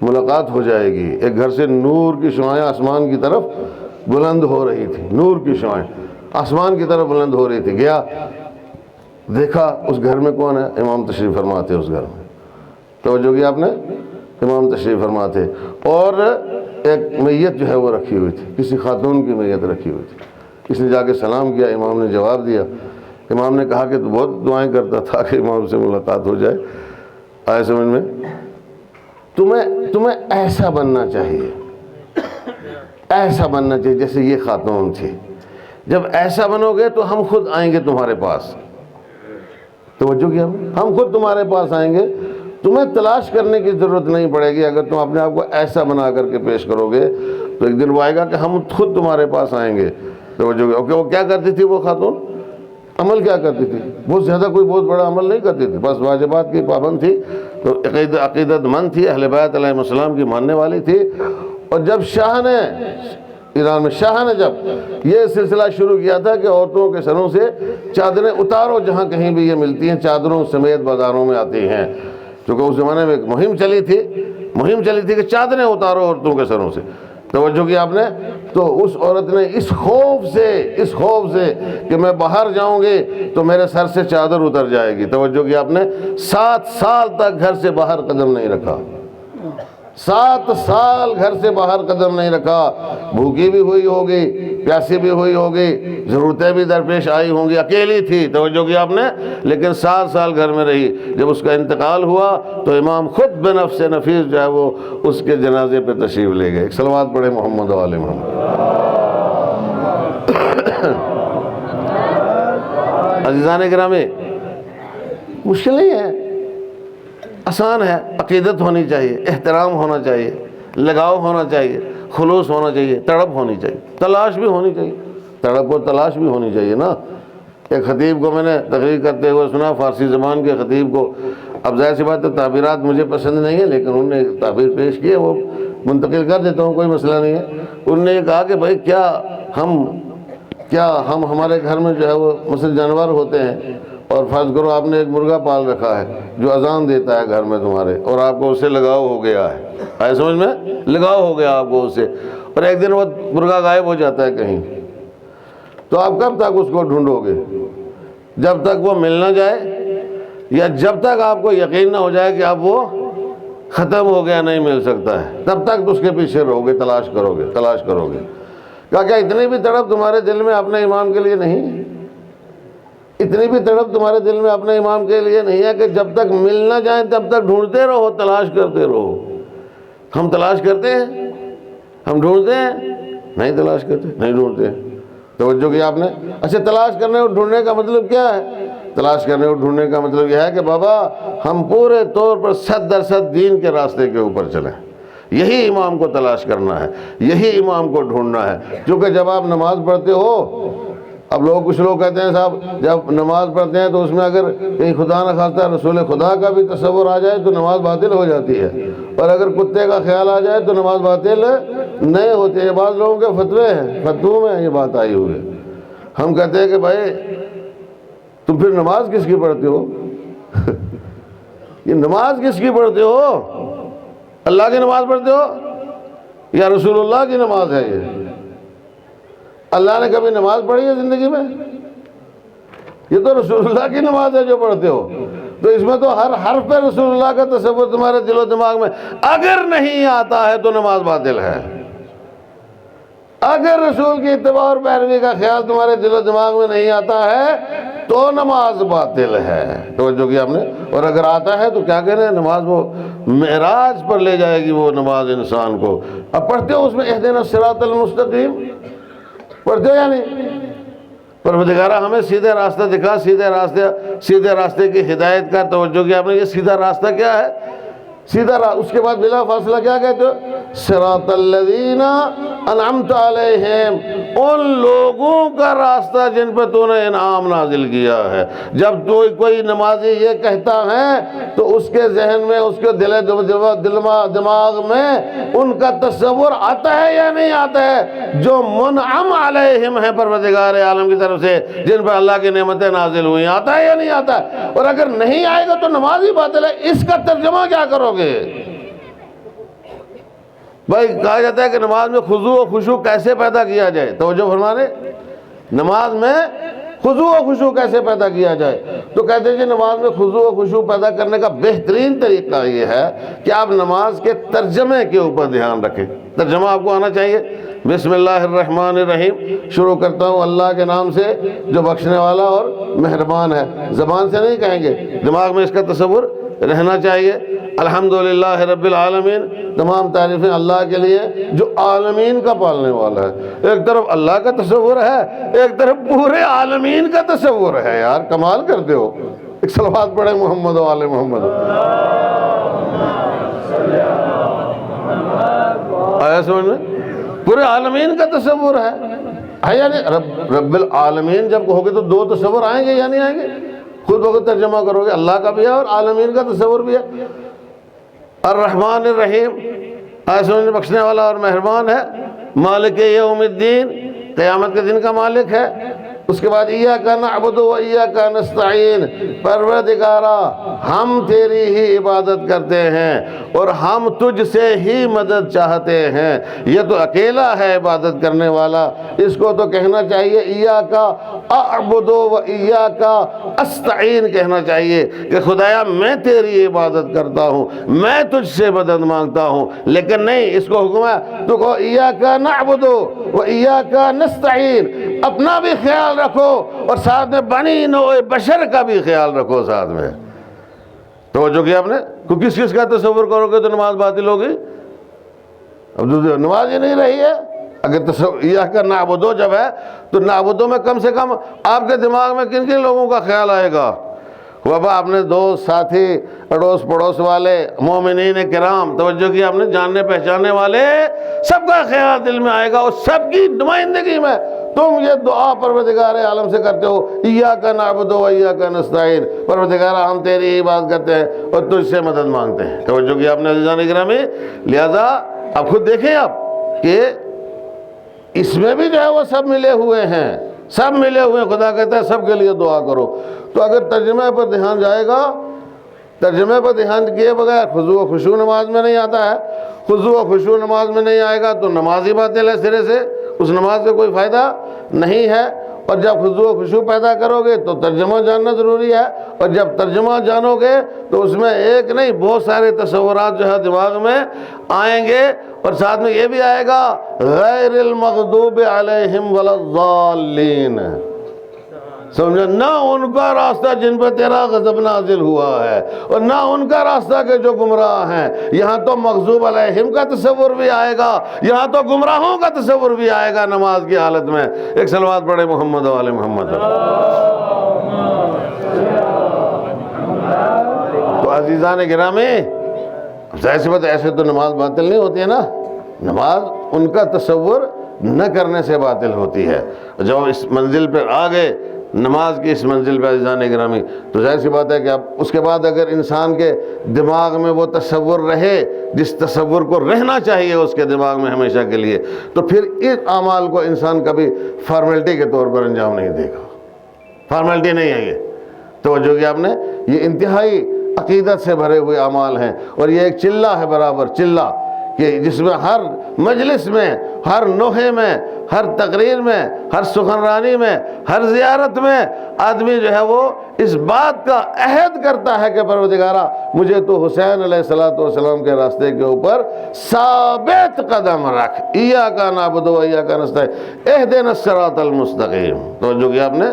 ملاقات ہو جائے گی۔ ایک گھر سے نور کی شعاعیں آسمان کی طرف بلند ہو رہی تھی، نور کی شعاعیں آسمان کی طرف بلند ہو رہی تھی۔ گیا دیکھا اس گھر میں کون ہے؟ امام تشریف فرما تھے اس گھر میں، توجہ کی آپ نے، امام تشریف فرما تھے، اور ایک میت جو ہے وہ رکھی ہوئی تھی، کسی خاتون کی میت رکھی ہوئی تھی۔ اس نے جا کے سلام کیا، امام نے جواب دیا۔ امام نے کہا کہ تو بہت دعائیں کرتا تھا کہ امام سے ملاقات ہو جائے، آئے سمجھ میں؟ تمہیں ایسا بننا چاہیے، ایسا بننا چاہیے جیسے یہ خاتون تھی۔ جب ایسا بنو گے تو ہم خود آئیں گے تمہارے پاس، توجہ کیا، ہم خود تمہارے پاس آئیں گے، تمہیں تلاش کرنے کی ضرورت نہیں پڑے گی۔ اگر تم اپنے آپ کو ایسا بنا کر کے پیش کرو گے تو ایک دن وہ آئے گا کہ ہم خود تمہارے پاس آئیں گے، توجہ کیا۔ وہ کیا کرتی تھی وہ خاتون؟ عمل کیا کرتی تھی؟ بہت زیادہ کوئی بہت بڑا عمل نہیں کرتی تھی، بس واجبات کی پابند تھی، تو عقیدت مند تھی، اہل بیت علیہ السلام کی ماننے والی تھی۔ اور جب شاہ نے ایران میں، شاہ نے جب یہ سلسلہ شروع کیا تھا کہ عورتوں کے سروں سے چادریں اتارو، جہاں کہیں بھی یہ ملتی ہیں چادروں سمیت بازاروں میں آتی ہیں، کیونکہ اس زمانے میں ایک مہم چلی تھی کہ چادریں اتارو عورتوں کے سروں سے، توجہ کی آپ نے۔ تو اس عورت نے اس خوف سے کہ میں باہر جاؤں گی تو میرے سر سے چادر اتر جائے گی، توجہ کی آپ نے، 7 سال تک گھر سے باہر قدم نہیں رکھا، 7 سال گھر سے باہر قدم نہیں رکھا۔ بھوکی بھی ہوئی ہوگی، پیاسی بھی ہوئی ہوگی، ضرورتیں بھی درپیش آئی ہوں گی، اکیلی تھی، توجہ کی آپ نے، لیکن 7 سال گھر میں رہی۔ جب اس کا انتقال ہوا تو امام خود بنفس نفیس جو ہے وہ اس کے جنازے پہ تشریف لے گئے۔ ایک صلوات پڑھے محمد و آل محمد۔ عزیزان گرامی، مشکل نہیں ہے، آسان ہے۔ عقیدت ہونی چاہیے، احترام ہونا چاہیے، لگاؤ ہونا چاہیے، خلوص ہونا چاہیے، تڑپ ہونی چاہیے، تلاش بھی ہونی چاہیے، تڑپ اور تلاش بھی ہونی چاہیے نا۔ ایک خطیب کو میں نے تقریر کرتے ہوئے سنا، فارسی زبان کے خطیب کو، اب ظاہر سی بات ہے تعبیرات مجھے پسند نہیں ہے، لیکن انہوں نے تعبیر پیش کی ہے، وہ منتقل کر دیتا ہوں، کوئی مسئلہ نہیں ہے۔ انہوں نے یہ کہا کہ بھائی کیا ہم ہمارے گھر میں جو ہے وہ مثلا جانور ہوتے ہیں، اور فرض کرو آپ نے ایک مرغا پال رکھا ہے جو اذان دیتا ہے گھر میں تمہارے، اور آپ کو اس سے لگاؤ ہو گیا ہے، آئے سمجھ میں، لگاؤ ہو گیا آپ کو اس سے، اور ایک دن وہ مرغا غائب ہو جاتا ہے کہیں، تو آپ کب تک اس کو ڈھونڈو گے؟ جب تک وہ مل نہ جائے، یا جب تک آپ کو یقین نہ ہو جائے کہ اب وہ ختم ہو گیا، نہیں مل سکتا ہے، تب تک اس کے پیچھے رہو گے، تلاش کرو گے۔ کیا اتنی بھی تڑپ تمہارے دل میں اپنے امام کے لیے نہیں؟ اتنی بھی تڑپ تمہارے دل میں اپنے امام کے لیے نہیں ہے کہ جب تک مل نہ جائیں تب تک ڈھونڈتے رہو، تلاش کرتے رہو؟ ہم تلاش کرتے ہیں، ہم ڈھونڈتے ہیں، نہیں تلاش کرتے، نہیں ڈھونڈتے ہیں، توجہ کی آپ نے۔ اچھا، تلاش کرنے اور ڈھونڈنے کا مطلب کیا ہے؟ تلاش کرنے اور ڈھونڈنے کا مطلب یہ ہے کہ بابا ہم پورے طور پر 100% دین کے راستے کے اوپر چلیں، یہی امام کو تلاش کرنا ہے، یہی امام کو ڈھونڈنا ہے۔ کیونکہ جب آپ نماز پڑھتے ہو، اب کچھ لوگ کہتے ہیں صاحب جب نماز پڑھتے ہیں تو اس میں اگر کہیں خدا نہ خواستہ رسول خدا کا بھی تصور آ جائے تو نماز باطل ہو جاتی ہے، اور اگر کتے کا خیال آ جائے تو نماز باطل نہیں ہوتی ہے۔ بعض لوگوں کے فتوے ہیں، فتووں میں یہ بات آئی ہوئی ہے۔ ہم کہتے ہیں کہ بھائی تم پھر نماز کس کی پڑھتے ہو؟ یہ نماز کس کی پڑھتے ہو؟ اللہ کی نماز پڑھتے ہو یا رسول اللہ کی نماز ہے؟ یہ اللہ نے کبھی نماز پڑھی ہے زندگی میں؟ یہ تو رسول اللہ کی نماز ہے جو پڑھتے ہو، تو اس میں تو ہر حرف پہ رسول اللہ کا تصور تمہارے دل و دماغ میں اگر نہیں آتا ہے تو نماز باطل ہے۔ اگر رسول کی اتباع اور پیروی کا خیال تمہارے دل و دماغ میں نہیں آتا ہے تو نماز باطل ہے، توجہ کی آپ نے۔ اور اگر آتا ہے تو کیا کہنا ہے، نماز وہ معراج پر لے جائے گی، وہ نماز انسان کو۔ اب پڑھتے ہو اس میں اہدنا الصراط المستقیم، پڑھتے ہو یا نہیں؟ پروردگارہ ہمیں سیدھے راستہ دکھا، سیدھے راستے کی ہدایت کا، توجہ کی آپ نے۔ یہ سیدھا راستہ کیا ہے؟ سیدھا اس کے بعد بلا فاصلہ کیا کہتے ہو؟ صراط الذین انعمت علیہم، ان لوگوں کا راستہ جن پہ تو نے انعام نازل کیا ہے۔ جب کوئی نمازی یہ کہتا ہے تو اس کے ذہن میں، اس کے دماغ میں ان کا تصور آتا ہے یا نہیں آتا ہے؟ جو منعم علیہم ہے پروردگار عالم کی طرف سے، جن پر اللہ کی نعمتیں نازل ہوئی، آتا ہے یا نہیں آتا ہے؟ اور اگر نہیں آئے گا تو نماز ہی باطل ہے۔ اس کا ترجمہ کیا کرو گے؟ بھائی کہا جاتا ہے کہ نماز میں خضوع و خشوع کیسے پیدا کیا جائے، توجہ فرمانے، نماز میں خضوع و خشوع کیسے پیدا کیا جائے؟ تو کہتے ہیں کہ نماز میں خضوع و خشوع پیدا کرنے کا بہترین طریقہ یہ ہے کہ آپ نماز کے ترجمے کے اوپر دھیان رکھیں۔ ترجمہ آپ کو آنا چاہیے۔ بسم اللہ الرحمن الرحیم، شروع کرتا ہوں اللہ کے نام سے جو بخشنے والا اور مہربان ہے۔ زبان سے نہیں کہیں گے، دماغ میں اس کا تصور رہنا چاہیے۔ الحمدللہ رب العالمین، تمام تعریفیں اللہ کے لیے جو عالمین کا پالنے والا ہے۔ ایک طرف اللہ کا تصور ہے، ایک طرف پورے عالمین کا تصور ہے۔ یار کمال کرتے ہو۔ ایک صلوات پڑھیں محمد و آل محمد۔ آیا سمجھ میں؟ پورے عالمین کا تصور ہے یعنی رب العالمین جب کہو گے تو دو تصور آئیں گے یا نہیں آئیں گے؟ خود بخود ترجمہ کرو گے، اللہ کا بھی ہے اور عالمین کا تصور بھی ہے۔ الرحمن الرحیم، آسمان بخشنے والا اور مہربان ہے۔ مالک یوم الدین، قیامت کے دن کا مالک ہے۔ اس کے بعد ایاک نعبد و ایاک نستعین، پروردگارا ہم تیری ہی عبادت کرتے ہیں اور ہم تجھ سے ہی مدد چاہتے ہیں۔ یہ تو اکیلا ہے عبادت کرنے والا، اس کو تو کہنا چاہیے ایاک اعبد و ایاک استعین کہنا چاہیے کہ خدایا میں تیری عبادت کرتا ہوں، میں تجھ سے مدد مانگتا ہوں۔ لیکن نہیں، اس کو حکم ہے تو کہو ایاک نعبد و ایاک نستعین، اپنا بھی خیال رکھو اور ساتھ میں بنی نوع بشر کا بھی خیال رکھو ساتھ میں۔ توجہ کیا آپ نے؟ کس کس کا تصور کرو گے تو نماز باطل ہوگی؟ اب نماز ہی نہیں رہی ہے۔ اگر ایاک نعبدو جب ہے تو نعبدو میں کم سے کم آپ کے دماغ میں کن کن لوگوں کا خیال آئے گا؟ بابا اپنے دوست، ساتھی، اڑوس پڑوس والے، مومنین کرام، توجہ کی آپ نے، جاننے پہچاننے والے، سب کا خیال دل میں آئے گا اور سب کی نمائندگی میں تم یہ دعا پروردگار عالم سے کرتے ہو، ایاک نعبد و ایاک نستعین، پروردگار ہم تیری عبادت کرتے ہیں اور تجھ سے مدد مانگتے ہیں۔ توجہ کی آپ نے عزیزان گرامی، لہذا اب خود دیکھیں آپ کہ اس میں بھی جو ہے وہ سب ملے ہوئے ہیں، سب ملے ہوئے ہیں۔ خدا کہتا ہے سب کے لیے دعا کرو۔ تو اگر ترجمے پر دھیان جائے گا، ترجمے پر دھیان کیے بغیر خضوع و خشوع نماز میں نہیں آتا ہے، خضوع و خشوع نماز میں نہیں آئے گا تو نماز ہی باطل ہے سرے سے، اس نماز کا کوئی فائدہ نہیں ہے۔ اور جب خضوع و خشوع پیدا کرو گے تو ترجمہ جاننا ضروری ہے، اور جب ترجمہ جانو گے تو اس میں ایک نہیں بہت سارے تصورات جو ہے دماغ میں آئیں گے، اور ساتھ میں یہ بھی آئے گا غیر المغضوب علیہم ولا الضالین، سمجھا؟ نہ ان کا راستہ جن پہ تیرا غضب نازل ہوا ہے اور نہ ان کا راستہ کہ جو گمراہ ہیں۔ یہاں تو مغضوب علیہم کا تصور بھی آئے گا، یہاں تو گمراہوں کا تصور بھی آئے گا نماز کی حالت میں۔ ایک صلوات پڑھے محمد و آل محمد۔ تو عزیزان گرامی، ظاہر سی بات ایسے تو نماز باطل نہیں ہوتی ہے نا، نماز ان کا تصور نہ کرنے سے باطل ہوتی ہے۔ جب اس منزل پر آ گئے، نماز کی اس منزل پہ عزیزان گرامی، تو ظاہر سی بات ہے کہ اب اس کے بعد اگر انسان کے دماغ میں وہ تصور رہے جس تصور کو رہنا چاہیے اس کے دماغ میں ہمیشہ کے لیے، تو پھر اس اعمال کو انسان کبھی فارمیلٹی کے طور پر انجام نہیں دے گا۔ فارمیلٹی نہیں ہے یہ، توجہ کی آپ نے، یہ انتہائی عقیدت سے بھرے ہوئے اعمال ہیں، اور یہ ایک چلہ ہے، برابر چلہ، کہ جس میں ہر مجلس میں، ہر نوحے میں، ہر تقریر میں، ہر سخنرانی میں، ہر زیارت میں آدمی جو ہے وہ اس بات کا عہد کرتا ہے کہ پروردگارا مجھے تو حسین علیہ السلام کے راستے کے اوپر ثابت قدم رکھ، ایاک نعبد و ایاک نستعین اہدنا الصراط المستقیم۔ تو جو کہ آپ نے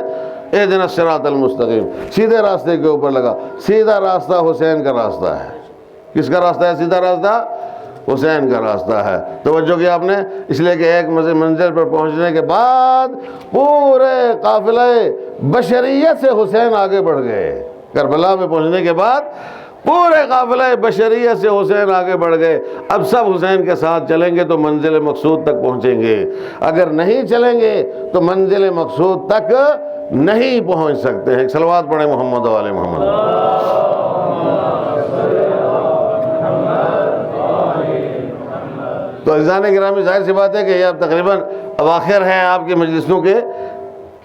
اہدنا الصراط المستقیم، سیدھے راستے کے اوپر لگا۔ سیدھا راستہ حسین کا راستہ ہے۔ کس کا راستہ ہے سیدھا راستہ؟ حسین کا راستہ ہے۔ توجہ کیا آپ نے، اس لیے کہ ایک منزل پر پہنچنے کے بعد پورے قافلہ بشریت سے حسین آگے بڑھ گئے۔ کربلا میں پہنچنے کے بعد پورے قافلہ بشریت سے حسین آگے بڑھ گئے، اب سب حسین کے ساتھ چلیں گے تو منزل مقصود تک پہنچیں گے، اگر نہیں چلیں گے تو منزل مقصود تک نہیں پہنچ سکتے ہیں۔ صلوات پڑھیں محمد و آل محمد۔ تو عزیزان گرامی، ظاہر سی بات ہے کہ یہ اب تقریباً اواخر ہیں آپ کی مجلسوں کے۔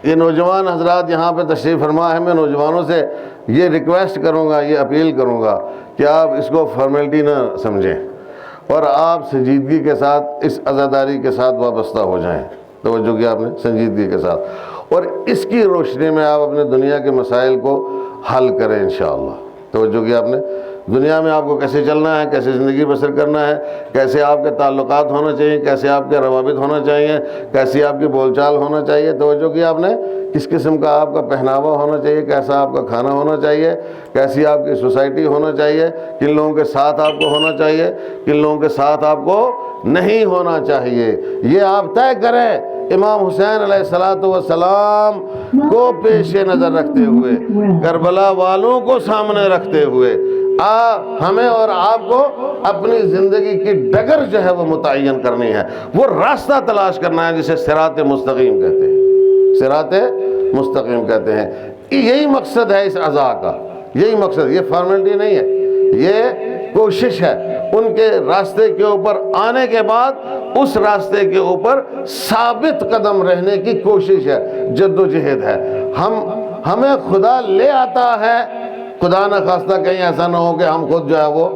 یہ نوجوان حضرات یہاں پہ تشریف فرما ہے، میں نوجوانوں سے یہ ریکویسٹ کروں گا، یہ اپیل کروں گا کہ آپ اس کو فارمیلٹی نہ سمجھیں اور آپ سنجیدگی کے ساتھ، اس عزاداری کے ساتھ وابستہ ہو جائیں۔ توجہ کیا آپ نے، سنجیدگی کے ساتھ، اور اس کی روشنی میں آپ اپنے دنیا کے مسائل کو حل کریں انشاءاللہ۔ توجہ کیا آپ نے، دنیا میں آپ کو کیسے چلنا ہے، کیسے زندگی بسر کرنا ہے، کیسے آپ کے تعلقات ہونا چاہیے، کیسے آپ کے روابط ہونا چاہیے، کیسی آپ کی بول چال ہونا چاہیے۔ توجہ کیا آپ نے، کس قسم کا آپ کا پہناوا ہونا چاہیے، کیسا آپ کا کھانا ہونا چاہیے، کیسی آپ کی سوسائٹی ہونا چاہیے، کن لوگوں کے ساتھ آپ کو ہونا چاہیے، کن لوگوں کے ساتھ آپ کو نہیں ہونا چاہیے، یہ آپ طے کریں امام حسین علیہ السلام کو پیش نظر رکھتے ہوئے، کربلا والوں کو سامنے رکھتے ہوئے ہمیں اور آپ کو اپنی زندگی کی ڈگر جو ہے وہ متعین کرنی ہے، وہ راستہ تلاش کرنا ہے جسے صراط مستقیم کہتے ہیں، صراط مستقیم کہتے ہیں۔ یہی مقصد ہے اس عزا کا، یہی مقصد، یہ فارمیلٹی نہیں ہے، یہ کوشش ہے ان کے راستے کے اوپر آنے کے بعد اس راستے کے اوپر ثابت قدم رہنے کی کوشش ہے، جد و جہد ہے۔ ہمیں خدا لے آتا ہے، خدا نہ خواستہ کہیں ایسا نہ ہو کہ ہم خود جو ہے وہ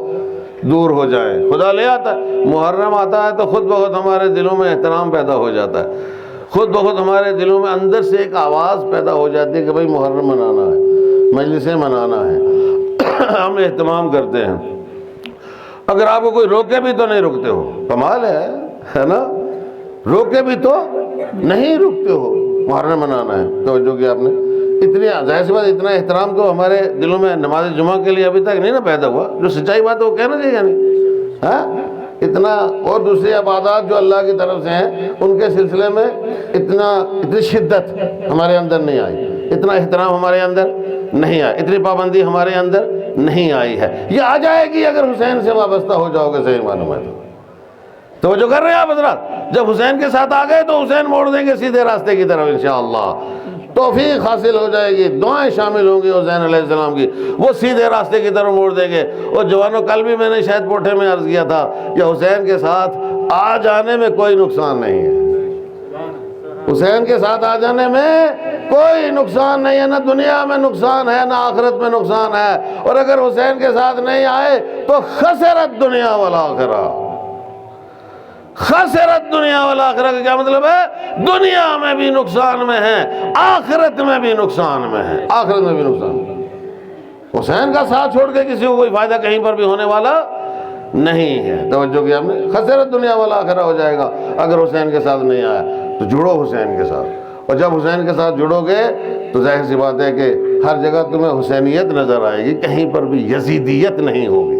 دور ہو جائیں، خدا لے آتا ہے۔ محرم آتا ہے تو خود بخود ہمارے دلوں میں احترام پیدا ہو جاتا ہے، خود بخود ہمارے دلوں میں اندر سے ایک آواز پیدا ہو جاتی ہے کہ بھئی محرم منانا ہے، مجلسیں منانا ہے، ہم اہتمام کرتے ہیں۔ اگر آپ کو کوئی روکے بھی تو نہیں رکتے ہو، کمال ہے نا، روکے بھی تو نہیں رکتے ہو، محرم منانا ہے۔ توجہ کیا آپ نے، اتنی ظاہر سی بات، اتنا احترام تو ہمارے دلوں میں نماز جمعہ کے لیے ابھی تک نہیں نا پیدا ہوا، جو سچائی بات ہے وہ کہنا چاہیے نہیں، ہاں اتنا، اور دوسری عبادات جو اللہ کی طرف سے ہیں ان کے سلسلے میں اتنی شدت ہمارے اندر نہیں آئی، اتنا احترام ہمارے اندر نہیں آیا، اتنی پابندی ہمارے اندر نہیں آئی ہے۔ یہ آ جائے گی اگر حسین سے وابستہ ہو جاؤ گے، صحیح معلوم ہے تو جو کر رہے ہیں آپ حضرات، جب حسین کے ساتھ آ گئے تو حسین موڑ دیں گے سیدھے راستے کی طرف انشاءاللہ، توفیق حاصل ہو جائے گی، دعائیں شامل ہوں گی حسین علیہ السلام کی، وہ سیدھے راستے کی طرف موڑ دیں گے۔ اور جوانوں، کل بھی میں نے شاید پوٹھے میں عرض کیا تھا کہ حسین کے ساتھ آ جانے میں کوئی نقصان نہیں ہے، حسین کے ساتھ آ جانے میں کوئی نقصان نہیں ہے، نہ دنیا میں نقصان ہے نہ آخرت میں نقصان ہے، اور اگر حسین کے ساتھ نہیں آئے تو خسرت دنیا والآخرہ، خسرت دنیا والآخرہ کا کیا مطلب ہے؟ دنیا میں بھی نقصان میں ہے، آخرت میں بھی نقصان میں ہے، آخرت میں بھی نقصان۔ حسین کا ساتھ چھوڑ کے کسی کو کوئی فائدہ کہیں پر بھی ہونے والا نہیں ہے۔ توجہ کیا ہم نے، خسرت دنیا والآخرہ ہو جائے گا اگر حسین کے ساتھ نہیں آیا تو جڑو حسین کے ساتھ، اور جب حسین کے ساتھ جڑو گے تو ظاہر سی بات ہے کہ ہر جگہ تمہیں حسینیت نظر آئے گی، کہیں پر بھی یزیدیت نہیں ہوگی،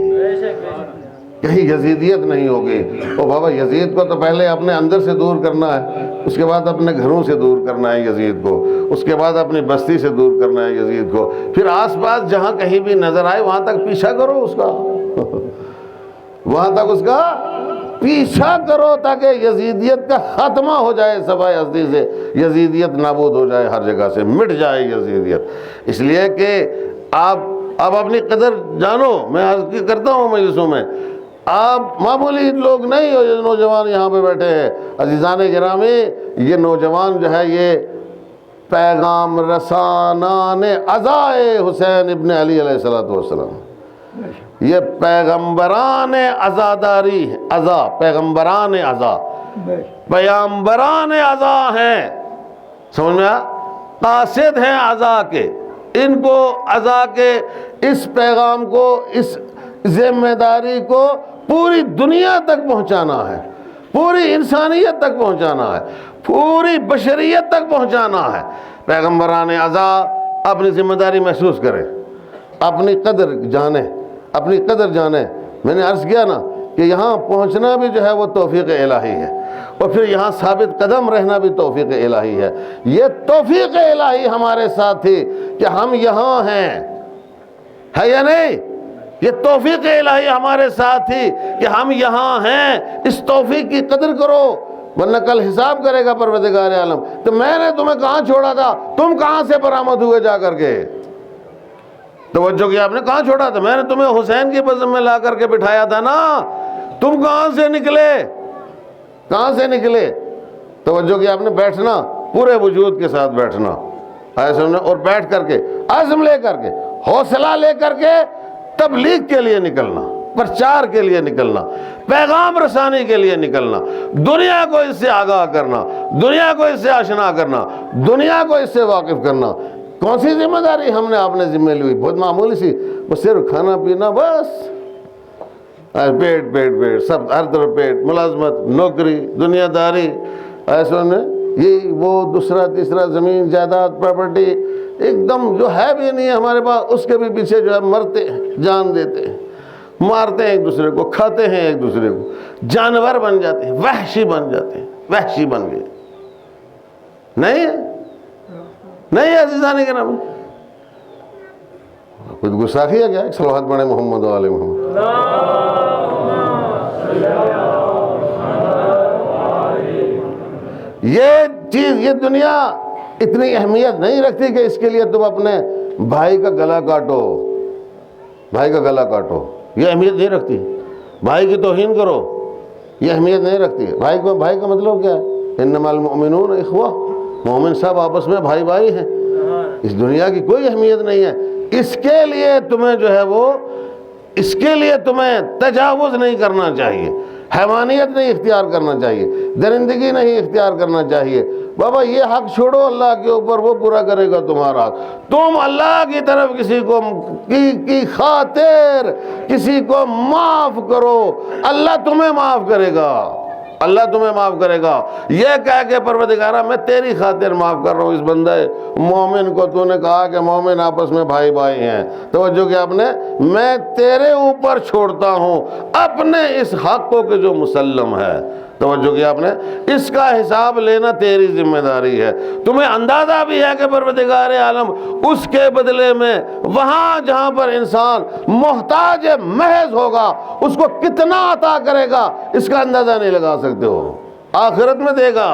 کہیں یزیدیت نہیں ہوگی۔ اور بابا یزید کو تو پہلے اپنے اندر سے دور کرنا ہے، اس کے بعد اپنے گھروں سے دور کرنا ہے یزید کو، اس کے بعد اپنی بستی سے دور کرنا ہے یزید کو، پھر آس پاس جہاں کہیں بھی نظر آئے وہاں تک پیچھا کرو اس کا، وہاں تک اس کا پیچھا کرو تاکہ یزیدیت کا خاتمہ ہو جائے، صفائے ہستی سے یزیدیت نابود ہو جائے، ہر جگہ سے مٹ جائے یزیدیت۔ اس لیے کہ آپ اپنی قدر جانو، میں عرض کرتا ہوں مجلسوں میں، آپ معمولی لوگ نہیں ہو، جو نوجوان یہاں پہ بیٹھے ہیں عزیزان گرامی، یہ نوجوان جو ہے یہ پیغام رسانان عزائے حسین ابن علی علیہ السلام، یہ پیغمبران عزاداری ہیں، عزا، پیغمبران عزا، پیغمبران عزا ہیں، سمجھ میں آیا؟ قاصد ہیں عزا کے، ان کو عزا کے اس پیغام کو، اس ذمہ داری کو پوری دنیا تک پہنچانا ہے، پوری انسانیت تک پہنچانا ہے، پوری بشریت تک پہنچانا ہے۔ پیغمبران عزا اپنی ذمہ داری محسوس کریں، اپنی قدر جانیں، اپنی قدر جانیں۔ میں نے عرض کیا نا کہ یہاں پہنچنا بھی جو ہے وہ توفیق الہی ہے، اور پھر یہاں ثابت قدم رہنا بھی توفیق الہی ہے۔ یہ توفیق الہی ہمارے ساتھ تھی کہ ہم یہاں ہیں، ہے یا نہیں؟ یہ توفیق الہی ہمارے ساتھ تھی کہ ہم یہاں ہیں، اس توفیق کی قدر کرو، ورنہ کل حساب کرے گا پروردگار عالم۔ تو میں نے تمہیں کہاں چھوڑا تھا، تم کہاں سے برآمد ہوئے جا کر کے؟ توجہ کیا آپ نے، کہاں چھوڑا تھا؟ میں نے تمہیں حسین کی بزم میں لا کر کے بٹھایا تھا نا، تم کہاں سے نکلے، کہاں سے نکلے؟ توجہ کیا آپ نے، بیٹھنا، پورے وجود کے ساتھ بیٹھنا، اور بیٹھ کر کے عزم لے کر کے، حوصلہ لے کر کے تبلیغ کے لیے نکلنا، پرچار کے لیے نکلنا، پیغام رسانی کے لیے نکلنا، دنیا کو اس سے آگاہ کرنا، دنیا کو اس سے آشنا کرنا، دنیا کو اس سے واقف کرنا۔ کون سی ذمہ داری ہم نے آپ نے ذمہ لی ہوئی؟ بہت معمولی سی، بس صرف کھانا پینا، بس پیٹ پیٹ پیٹ، سب ہر طرف پیٹ، ملازمت، نوکری، دنیا داری، ایسے نے یہ وہ دوسرا تیسرا، زمین جائیداد، پراپرٹی، ایک دم جو ہے بھی نہیں ہے ہمارے پاس، اس کے بھی پیچھے جو ہے مرتے ہیں، جان دیتے ہیں، مارتے ہیں ایک دوسرے کو، کھاتے ہیں ایک دوسرے کو، جانور بن جاتے ہیں، وحشی بن جاتے ہیں، وحشی بن گئے۔ نہیں ہے، نہیں ہے عزیزان کرام، کچھ گستاخی ہے کیا؟ ایک صلوات پڑھیں محمد و آل محمد۔ یہ چیز، یہ دنیا اتنی اہمیت نہیں رکھتی کہ اس کے لیے تم اپنے بھائی کا گلا کاٹو، بھائی کا گلا کاٹو، یہ اہمیت نہیں رکھتی۔ بھائی کی توہین کرو، یہ اہمیت نہیں رکھتی۔ بھائی کا مطلب کیا ہے؟ انما المؤمنون اخوہ، مومن سب آپس میں بھائی بھائی ہیں۔ اس دنیا کی کوئی اہمیت نہیں ہے۔ اس کے لیے تمہیں جو ہے وہ، اس کے لیے تمہیں تجاوز نہیں کرنا چاہیے، حیوانیت نہیں اختیار کرنا چاہیے، درندگی نہیں اختیار کرنا چاہیے۔ بابا یہ حق چھوڑو اللہ کے اوپر، وہ پورا کرے گا تمہارا حق۔ تم اللہ کی طرف کسی کو کی خاطر کسی کو معاف کرو، اللہ تمہیں معاف کرے گا، اللہ تمہیں معاف کرے گا۔ یہ کہہ کے پروردگارہ میں تیری خاطر معاف کر رہا ہوں اس بندے مومن کو، تو نے کہا کہ مومن آپس میں بھائی بھائی ہیں، توجہ کہ آپ نے، میں تیرے اوپر چھوڑتا ہوں اپنے اس حق کو کہ جو مسلم ہے، توجہ کہ آپ نے، اس کا حساب لینا تیری ذمہ داری ہے۔ تمہیں اندازہ بھی ہے کہ پروردگار عالم اس کے بدلے میں وہاں جہاں پر انسان محتاج محض ہوگا اس کو کتنا عطا کرے گا، اس کا اندازہ نہیں لگا سکتے ہو۔ آخرت میں دے گا،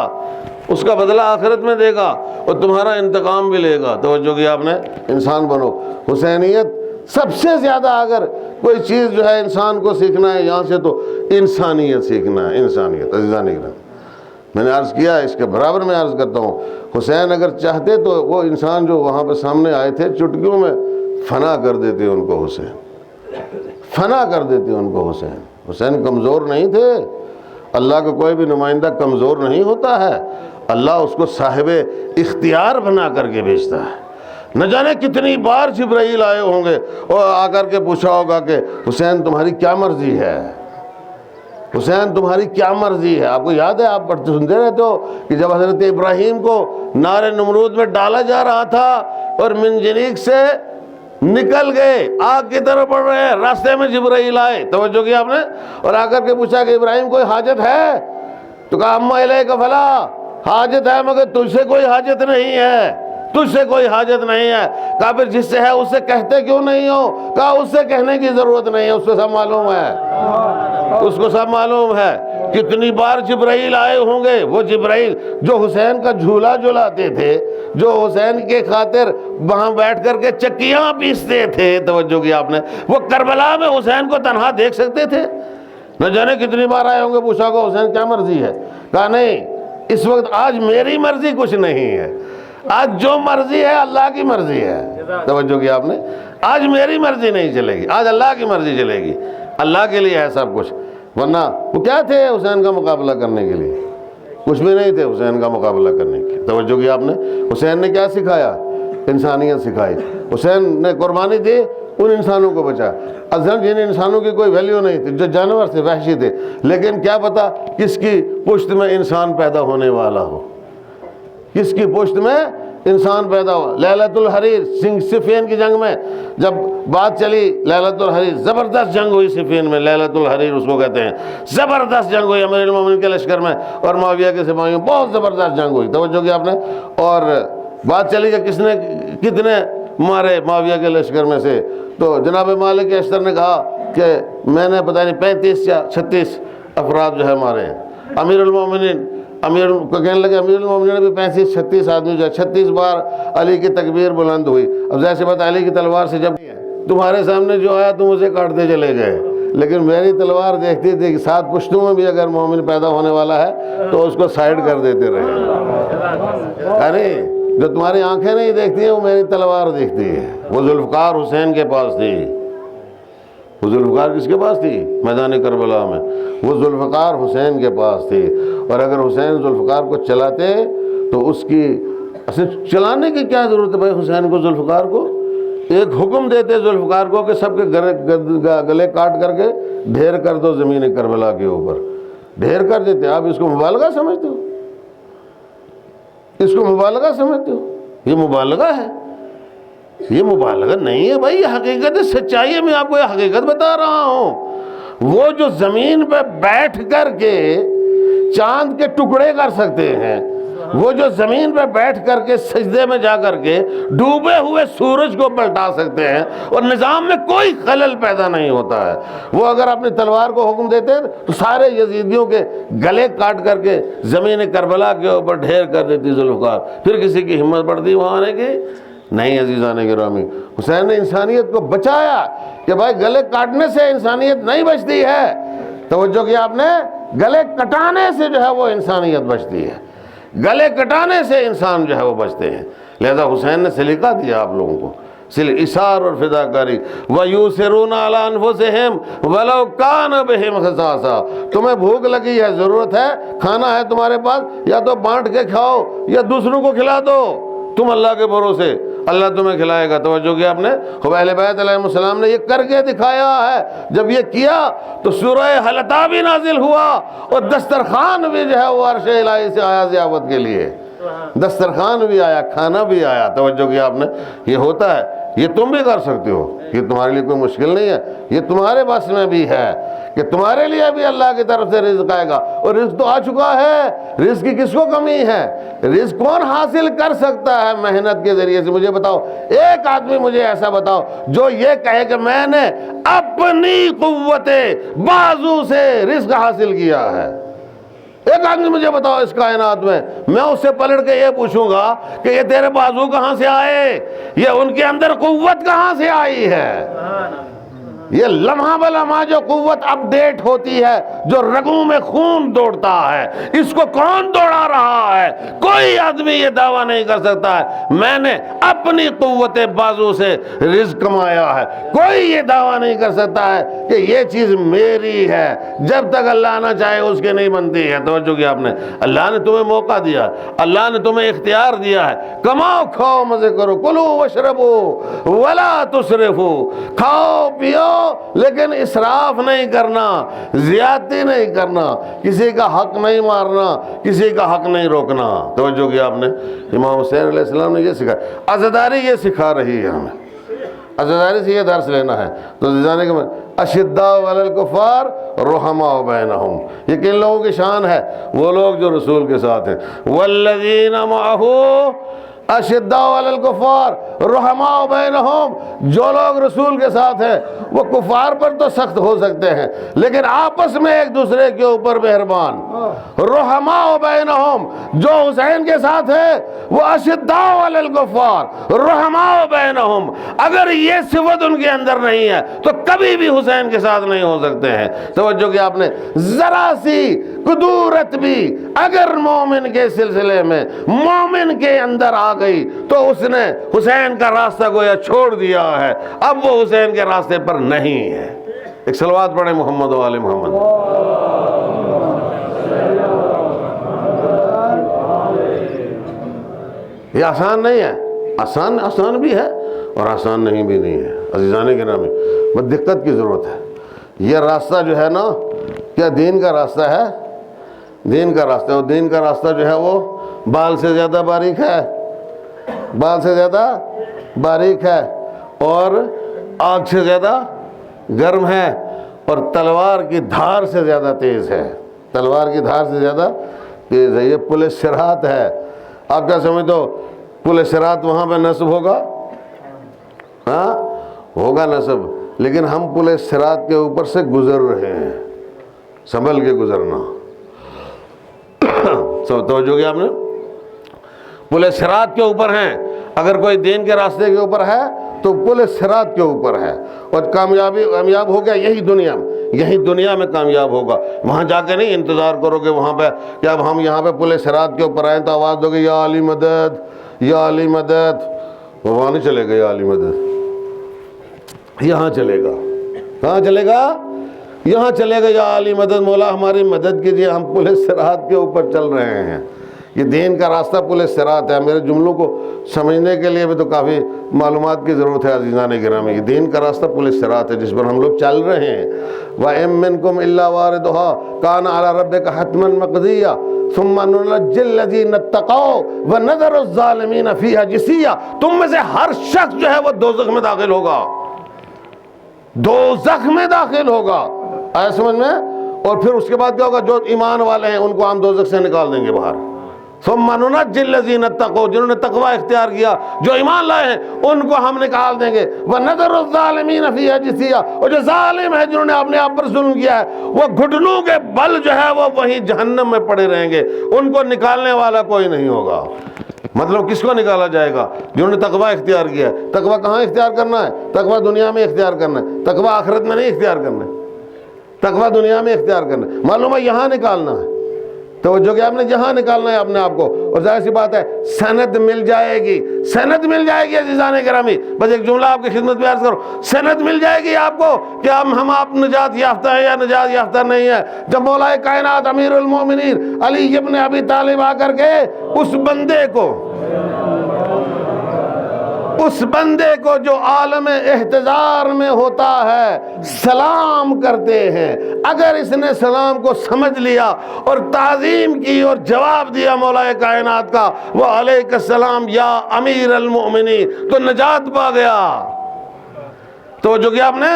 اس کا بدلہ آخرت میں دے گا، اور تمہارا انتقام بھی لے گا۔ توجہ کہ آپ نے، انسان بنو۔ حسینیت سب سے زیادہ اگر کوئی چیز جو ہے انسان کو سیکھنا ہے یہاں سے، تو انسانیت سیکھنا ہے، انسانیت۔ عزیزان اکرام، میں نے عرض کیا، اس کے برابر میں عرض کرتا ہوں، حسین اگر چاہتے تو وہ انسان جو وہاں پہ سامنے آئے تھے چٹکیوں میں فنا کر دیتے ان کو، حسین فنا کر دیتے ان کو۔ حسین کمزور نہیں تھے، اللہ کا کوئی بھی نمائندہ کمزور نہیں ہوتا ہے، اللہ اس کو صاحب اختیار بنا کر کے بھیجتا ہے۔ نہ جانے کتنی بار جبرائیل آئے ہوں گے اور آ کر کے پوچھا ہوگا کہ حسین تمہاری کیا مرضی ہے، حسین تمہاری کیا مرضی ہے۔ آپ کو یاد ہے، آپ پڑھتے سنتے رہتے ہو کہ جب حضرت ابراہیم کو نار نمرود میں ڈالا جا رہا تھا اور منجنیق سے نکل گئے، آگ کی طرف بڑھ رہے ہیں، راستے میں جبرائیل آئے، توجہ کی آپ نے، اور آ کر کے پوچھا کہ ابراہیم کوئی حاجت ہے؟ تو کہا اما الیک فلا، حاجت ہے مگر تجھ سے کوئی حاجت نہیں ہے، تجھ سے کوئی حاجت نہیں ہے۔ کہا پھر جس سے ہے اس سے کہتے کیوں نہیں ہو؟ کہا اس سے کہنے کی ضرورت نہیں ہے، اس کو سب معلوم ہے، اس کو سب معلوم ہے۔ کتنی بار جبرائیل آئے ہوں گے، وہ جبرائیل جو حسین کا جھولا جھولاتے تھے، جو حسین کے خاطر وہاں بیٹھ کر کے چکیاں پیستے تھے، توجہ کی آپ نے، وہ کربلا میں حسین کو تنہا دیکھ سکتے تھے؟ نہ جانے کتنی بار آئے ہوں گے، پوچھا کو حسین کیا مرضی ہے؟ کہا نہیں، اس وقت آج میری مرضی کچھ نہیں ہے، آج جو مرضی ہے اللہ کی مرضی ہے۔ توجہ کی آپ نے، آج میری مرضی نہیں چلے گی، آج اللہ کی مرضی چلے گی، اللہ کے لیے ہے سب کچھ۔ ورنہ وہ کیا تھے حسین کا مقابلہ کرنے کے لیے؟ کچھ بھی نہیں تھے حسین کا مقابلہ کرنے کے۔ توجہ کی آپ نے، حسین نے کیا سکھایا؟ انسانیت سکھائی۔ حسین نے قربانی دی، ان انسانوں کو بچا، اصل جن انسانوں کی کوئی ویلیو نہیں تھی، جو جانور سے وحشی تھے، لیکن کیا پتا کس کی پشت میں انسان پیدا ہونے والا ہو، کس کی پشت میں انسان پیدا ہوا۔ لیلۃ الحریر، صفین کی جنگ میں جب بات چلی، لیلۃ الحریر زبردست جنگ ہوئی صفین میں، لیلۃ الحریر اس کو کہتے ہیں، زبردست جنگ ہوئی امیر المومنین کے لشکر میں اور معاویہ کے سپاہیوں، بہت زبردست جنگ ہوئی، توجہ کی آپ نے، اور بات چلی کہ کس نے کتنے مارے معاویہ کے لشکر میں سے، تو جناب مالک اشتر نے کہا کہ میں نے پتہ نہیں 35 یا 36 افراد جو ہے مارے ہیں۔ امیر المومنین کو کہنے لگے امیر المومنین نے بھی 35-36 آدمی جو ہے 36 بار علی کی تکبیر بلند ہوئی۔ اب ظاہر سی بات علی کی تلوار سے جب تمہارے سامنے جو آیا تم اسے کاٹتے چلے گئے، لیکن میری تلوار دیکھتی تھی کہ 7 پشتوں میں بھی اگر مومن پیدا ہونے والا ہے تو اس کو سائڈ کر دیتے رہے۔ ارے جو تمہاری آنکھیں نہیں دیکھتی ہیں وہ میری تلوار دیکھتی ہے۔ وہ ذوالفقار حسین کے پاس تھی۔ وہ ذوالفقار کس کے پاس تھی؟ میدان کربلا میں وہ ذوالفقار حسین کے پاس تھی۔ اور اگر حسین ذوالفقار کو چلاتے تو اس کی اصل چلانے کی کیا ضرورت ہے بھائی؟ حسین کو ذوالفقار کو ایک حکم دیتے ذوالفقار کو کہ سب کے گلے کاٹ کر کے ڈھیر کر دو زمین کربلا کے اوپر، ڈھیر کر دیتے۔ آپ اس کو مبالغہ سمجھتے ہو؟ اس کو مبالغہ سمجھتے ہو؟ یہ مبالغہ ہے، یہ مبالغہ نہیں ہے بھائی، یہ حقیقت سچائی ہے۔ میں آپ کو یہ حقیقت بتا رہا ہوں۔ وہ جو زمین پہ بیٹھ کر کے چاند کے ٹکڑے کر سکتے ہیں، وہ جو زمین پہ بیٹھ کر کے سجدے میں جا کر کے ڈوبے ہوئے سورج کو پلٹا سکتے ہیں اور نظام میں کوئی خلل پیدا نہیں ہوتا ہے، وہ اگر اپنی تلوار کو حکم دیتے تو سارے یزیدیوں کے گلے کاٹ کر کے زمین کربلا کے اوپر ڈھیر کر دیتی ذوالفقار۔ پھر کسی کی ہمت پڑتی وہاں آنے کی؟ نہیں عزیزان گرامی، حسین نے انسانیت کو بچایا کہ بھائی گلے کاٹنے سے انسانیت نہیں بچتی ہے، توجہ کیا آپ نے؟ گلے کٹانے سے جو ہے وہ انسانیت بچتی ہے، گلے کٹانے سے انسان جو ہے وہ بچتے ہیں۔ لہذا حسین نے سلیقہ دیا آپ لوگوں کو، اثار اور فداکاری۔ وَيُؤْثِرُونَ عَلَىٰ أَنفُسِهِمْ وَلَوْ كَانَ بِهِمْ خَصَاصَةٌ۔ تمہیں بھوک لگی ہے، ضرورت ہے، کھانا ہے تمہارے پاس، یا تو بانٹ کے کھاؤ یا دوسروں کو کھلا دو، تم اللہ کے بھروسے، اللہ تمہیں کھلائے گا۔ توجہ کیا آپ نے؟ خب اہل بیت علیہ السلام نے یہ کر کے دکھایا ہے۔ جب یہ کیا تو سورہ حلطہ بھی نازل ہوا اور دسترخوان بھی جو ہے وہ عرش الہی سے آیا ضیافت کے لیے، دسترخوان بھی آیا، کھانا بھی آیا۔ توجہ کیا آپ نے؟ یہ ہوتا ہے، یہ تم بھی کر سکتے ہو، یہ تمہارے لیے کوئی مشکل نہیں ہے، یہ تمہارے بس میں بھی ہے کہ تمہارے لیے بھی اللہ کی طرف سے رزق آئے گا، اور رزق تو آ چکا ہے۔ رزق کی کس کو کمی ہے؟ رزق کون حاصل کر سکتا ہے محنت کے ذریعے سے؟ مجھے بتاؤ، ایک آدمی مجھے ایسا بتاؤ جو یہ کہے کہ میں نے اپنی قوت بازو سے رزق حاصل کیا ہے۔ ایک آدمی مجھے بتاؤ اس کائنات میں اس سے پلٹ کے یہ پوچھوں گا کہ یہ تیرے بازو کہاں سے آئے، یہ ان کے اندر قوت کہاں سے آئی ہے؟ یہ لمحہ بلمحہ جو قوت اپ ڈیٹ ہوتی ہے، جو رگوں میں خون دوڑتا ہے، اس کو کون دوڑا رہا ہے؟ کوئی آدمی یہ دعویٰ نہیں کر سکتا ہے میں نے اپنی قوت بازو سے رزق کمایا ہے۔ کوئی یہ دعویٰ نہیں کر سکتا ہے کہ یہ چیز میری ہے، جب تک اللہ نہ چاہے اس کے نہیں بنتی ہے۔ توجہ کیا آپ نے؟ اللہ نے تمہیں موقع دیا، اللہ نے تمہیں اختیار دیا ہے، کماؤ کھاؤ مزے کرو، کلو وشربو ولا تسرفو، کھاؤ پیو لیکن اسراف نہیں کرنا، زیادتی نہیں کرنا، کسی کا حق نہیں مارنا، کسی کا حق نہیں روکنا۔ توجہ کیا آپ نے؟ امام حسین علیہ السلام نے یہ سکھایا، عزاداری یہ سکھا رہی ہے ہمیں، عزاداری سے یہ درس لینا ہے۔ تو جانے کے میں اشداء علی الکفار رحماء بینہم، یہ کن لوگوں کی شان ہے؟ وہ لوگ جو رسول کے ساتھ ہیں۔ والذین معہ اشداء علی الکفار رحماء بینہم، جو لوگ رسول کے ساتھ ہیں وہ کفار پر تو سخت ہو سکتے ہیں لیکن آپس میں ایک دوسرے کے اوپر مہربان۔ رحماء بینہم، جو حسین کے ساتھ ہے وہ اشداء علی الکفار رحماء بینہم۔ اگر یہ صفت ان کے اندر نہیں ہے تو کبھی بھی حسین کے ساتھ نہیں ہو سکتے ہیں۔ توجہ کہ آپ نے ذرا سی قدورت بھی اگر مومن کے سلسلے میں مومن کے اندر آ گئی تو اس نے حسین کا راستہ گویا چھوڑ دیا ہے، اب وہ حسین کے راستے پر نہیں ہے۔ ایک صلوات پڑھیں محمد و آل محمد۔ یہ آسان نہیں ہے، آسان بھی ہے اور آسان نہیں ہے عزیزان گرامی، بس دقت کی ضرورت ہے۔ یہ راستہ جو ہے نا، کیا دین کا راستہ ہے؟ دین کا راستہ، اور دین کا راستہ جو ہے وہ بال سے زیادہ باریک ہے، بال سے زیادہ باریک ہے، اور آگ سے زیادہ گرم ہے، اور تلوار کی دھار سے زیادہ تیز ہے، تلوار کی دھار سے زیادہ تیز ہے۔ یہ پل صراط ہے۔ آپ کیا سمجھتے ہو پل صراط وہاں پہ نصب ہوگا؟ ہاں، ہوگا نصب، لیکن ہم پل صراط کے اوپر سے گزر رہے ہیں، سنبھل کے گزرنا. سب توجہ کیا آپ نے؟ پل صراط کے اوپر ہیں. اگر کوئی دین کے راستے کے اوپر ہے تو پل صراط کے اوپر ہے، اور کامیاب ہو گیا یہی دنیا میں کامیاب ہوگا. وہاں جا کے نہیں انتظار کرو کہ وہاں پہ کہ اب ہم یہاں پہ پل صراط کے اوپر آئیں تو آواز دو گے یا علی مدد یا علی مدد. وہاں نہیں چلے گا یا علی مدد، یہاں چلے گا. کہاں چلے گا؟ یہاں چلے گا یا علی مدد، مولا ہماری مدد کیجیے، ہم پل صراط کے اوپر چل رہے ہیں. یہ دین کا راستہ پل صراط ہے. میرے جملوں کو سمجھنے کے لیے بھی تو کافی معلومات کی ضرورت ہے عزیزان گرامی. یہ دین کا راستہ پل صراط ہے جس پر ہم لوگ چل رہے ہیں. وَإِن مِّنكُمْ إِلَّا وَارِدُهَا كَانَ عَلَى رَبِّكَ حَتْمًا مَّقْضِيًّا ثُمَّ نُنَجِّي الَّذِينَ اتَّقَوْا وَنَذَرُ الظَّالِمِينَ فِيهَا جِثِيًّا. تم میں سے ہر شخص جو ہے وہ دوزخ میں داخل ہوگا، دوزخ میں داخل ہوگا. آیا سمجھ میں؟ اور پھر اس کے بعد کیا ہوگا؟ جو ایمان والے ہیں ان کو ہم دوزخ سے نکال دیں گے باہر. ثم ننجی الذین اتقوا، جنہوں نے تقوی اختیار کیا، جو ایمان لائے ہیں ان کو ہم نکال دیں گے. وَنَذَرُ الظَّالِمِينَ فِيهَا جِثِيًّا، اور جو ظالم ہے جنہوں نے اپنے آپ پر ظلم کیا ہے وہ گھٹنوں کے بل جو ہے وہ وہیں جہنم میں پڑے رہیں گے. ان کو نکالنے والا کوئی نہیں ہوگا. مطلب کس کو نکالا جائے گا؟ جنہوں نے تقوی اختیار کیا ہے. تقوی کہاں اختیار کرنا ہے؟ تقوی دنیا میں اختیار کرنا ہے، تقوی آخرت میں نہیں اختیار کرنا ہے. تقوی دنیا میں اختیار کرنا ہے، معلوم ہے یہاں نکالنا ہے. توجہ کہ آپ نے جہاں نکالنا ہے اپنے آپ کو. اور ظاہر سی بات ہے سند مل جائے گی، سند مل جائے گی عزیزان گرامی. بس ایک جملہ آپ کی خدمت میں عرض کرو، سند مل جائے گی آپ کو کہ ہم آپ نجات یافتہ ہیں یا نجات یافتہ نہیں ہے. جب مولا کائنات امیر المومنین علی ابن ابی طالب آ کر کے اس بندے کو جو عالم احتضار میں ہوتا ہے سلام کرتے ہیں، اگر اس نے سلام کو سمجھ لیا اور تعظیم کی اور جواب دیا مولا کائنات کا وعلیک السلام یا امیر المؤمنین، تو نجات پا گیا. تو جو کہ آپ نے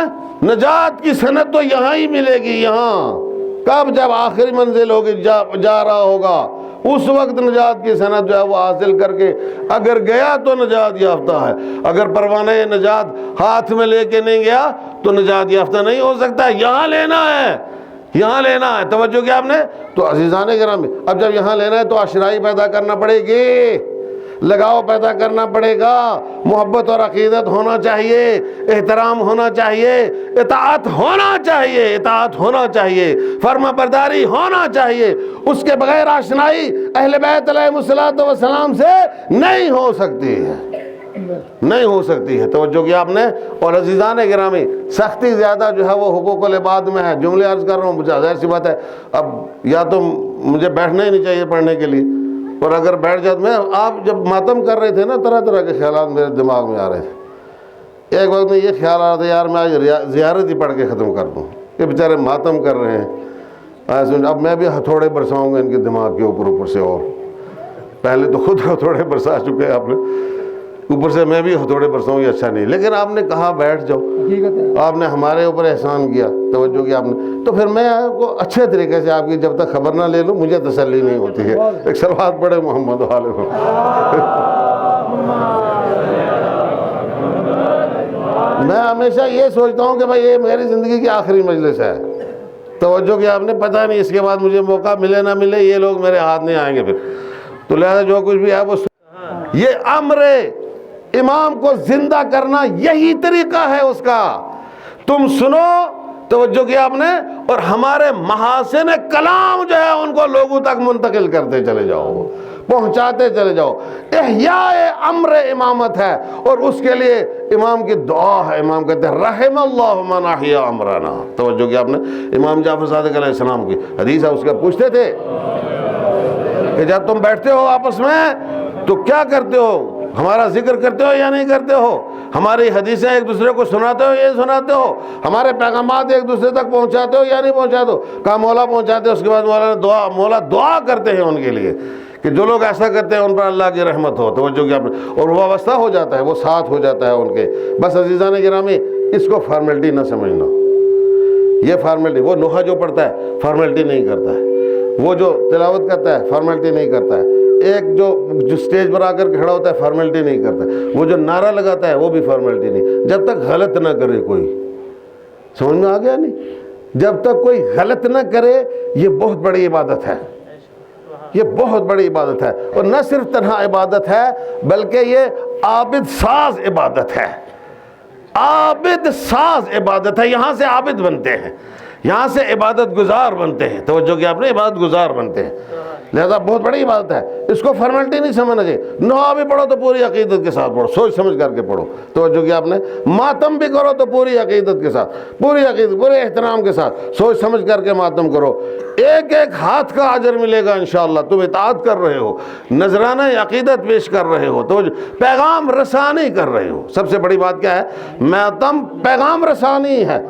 نجات کی سند تو یہاں ہی ملے گی. یہاں کب؟ جب آخری منزل ہوگی، جا رہا ہوگا اس وقت نجات کی سند جو ہے وہ حاصل کر کے اگر گیا تو نجات یافتہ ہے. اگر پروانہ نجات ہاتھ میں لے کے نہیں گیا تو نجات یافتہ نہیں ہو سکتا. یہاں لینا ہے، یہاں لینا ہے. توجہ کیا آپ نے؟ تو عزیزان گرامی اب جب یہاں لینا ہے تو اشرائی پیدا کرنا پڑے گی، لگاؤ پیدا کرنا پڑے گا، محبت اور عقیدت ہونا چاہیے، احترام ہونا چاہیے، اطاعت ہونا چاہیے، فرما برداری ہونا چاہیے. اس کے بغیر آشنائی اہل بیت علیہ الصلوۃ والسلام سے نہیں ہو سکتی ہے. توجہ کیا آپ نے؟ اور عزیزان گرامی سختی زیادہ جو ہے وہ حقوق العباد میں ہے. جملے عرض کر رہا ہوں، مجھے ظاہر سی بات ہے اب یا تو مجھے بیٹھنا ہی نہیں چاہیے پڑھنے کے لیے، اور اگر بیٹھ جاتا میں آپ جب ماتم کر رہے تھے نا طرح طرح کے خیالات میرے دماغ میں آ رہے تھے. ایک وقت میں یہ خیال آ رہا تھا یار میں آج زیارت ہی پڑھ کے ختم کر دوں، یہ بیچارے ماتم کر رہے ہیں. اب میں بھی ہتھوڑے برساؤں گا ان کے دماغ کے اوپر سے، اور پہلے تو خود ہتھوڑے برسا چکے ہیں آپ نے، اوپر سے میں بھی ہتھوڑے برساؤں یہ اچھا نہیں. لیکن آپ نے کہا بیٹھ جاؤ، آپ نے ہمارے اوپر احسان کیا. توجہ کیا آپ نے؟ تو پھر میں آپ کو اچھے طریقے سے آپ کی جب تک خبر نہ لے لوں مجھے تسلی نہیں ہوتی ہے. ایک صلوات پڑھے محمد علیہ. میں ہمیشہ یہ سوچتا ہوں کہ بھائی یہ میری زندگی کی آخری مجلس ہے. توجہ کیا آپ نے؟ پتہ نہیں اس کے بعد مجھے موقع ملے نہ ملے یہ لوگ میرے ہاتھ نہیں آئیں گے پھر. تو لہذا جو کچھ بھی ہے وہ یہ امر امام کو زندہ کرنا یہی طریقہ ہے اس کا. تم سنو، توجہ کیا آپ نے، اور ہمارے محاسن کلام جو ہے ان کو لوگوں تک منتقل کرتے چلے جاؤ، پہنچاتے چلے جاؤ. احیاء امر امامت ہے، اور اس کے لیے امام کی دعا ہے. امام کہتے ہیں رحم اللہ من احیا امرنا. توجہ کیا آپ نے؟ امام جعفر صادق علیہ السلام کی حدیث ہے، اس کا پوچھتے تھے کہ جب تم بیٹھتے ہو آپس میں تو کیا کرتے ہو؟ ہمارا ذکر کرتے ہو یا نہیں کرتے ہو؟ ہماری حدیثیں ایک دوسرے کو سناتے ہو یا سناتے ہو؟ ہمارے پیغامات ایک دوسرے تک پہنچاتے ہو یا نہیں پہنچاتے ہو؟ کہا مولا پہنچاتے. اس کے بعد مولا دعا کرتے ہیں ان کے لیے کہ جو لوگ ایسا کرتے ہیں ان پر اللہ کی رحمت ہو. توجہ کیا، اور وہ وابستہ ہو جاتا ہے، وہ ساتھ ہو جاتا ہے ان کے. بس عزیزان گرامی اس کو فارمیلٹی نہ سمجھنا. یہ فارمیلٹی، وہ نوحہ جو پڑھتا ہے فارمیلٹی نہیں کرتا ہے، وہ جو تلاوت کرتا ہے فارمیلٹی نہیں کرتا ہے. ایک جو اسٹیج پر آ کر کھڑا ہوتا ہے فارمیلٹی نہیں کرتا، وہ جو نعرہ لگاتا ہے وہ بھی فارمیلٹی نہیں، جب تک غلط نہ کرے کوئی. سمجھ میں آ گیا نہیں؟ جب تک کوئی غلط نہ کرے، یہ بہت بڑی عبادت ہے، یہ بہت بڑی عبادت ہے. اور نہ صرف تنہا عبادت ہے بلکہ یہ عابد ساز عبادت ہے. عابد ساز عبادت ہے. یہاں سے عابد بنتے ہیں، یہاں سے عبادت گزار بنتے ہیں. توجہ کیا آپ نے، عبادت گزار بنتے ہیں. لہذا بہت بڑی عبادت ہے، اس کو فارمیلٹی نہیں سمجھنا چاہیے. نوحہ بھی پڑھو تو پوری عقیدت کے ساتھ پڑھو، سوچ سمجھ کر کے پڑھو. توجہ کیا آپ نے، ماتم بھی کرو تو پوری عقیدت کے ساتھ، پوری عقیدت، پورے احترام کے ساتھ سوچ سمجھ کر کے ماتم کرو. ایک ایک ہاتھ کا اجر ملے گا انشاءاللہ. تم اطاعت کر رہے ہو، نذرانہ عقیدت پیش کر رہے ہو، تو پیغام رسانی کر رہے ہو. سب سے بڑی بات کیا ہے، ماتم پیغام رسانی ہے،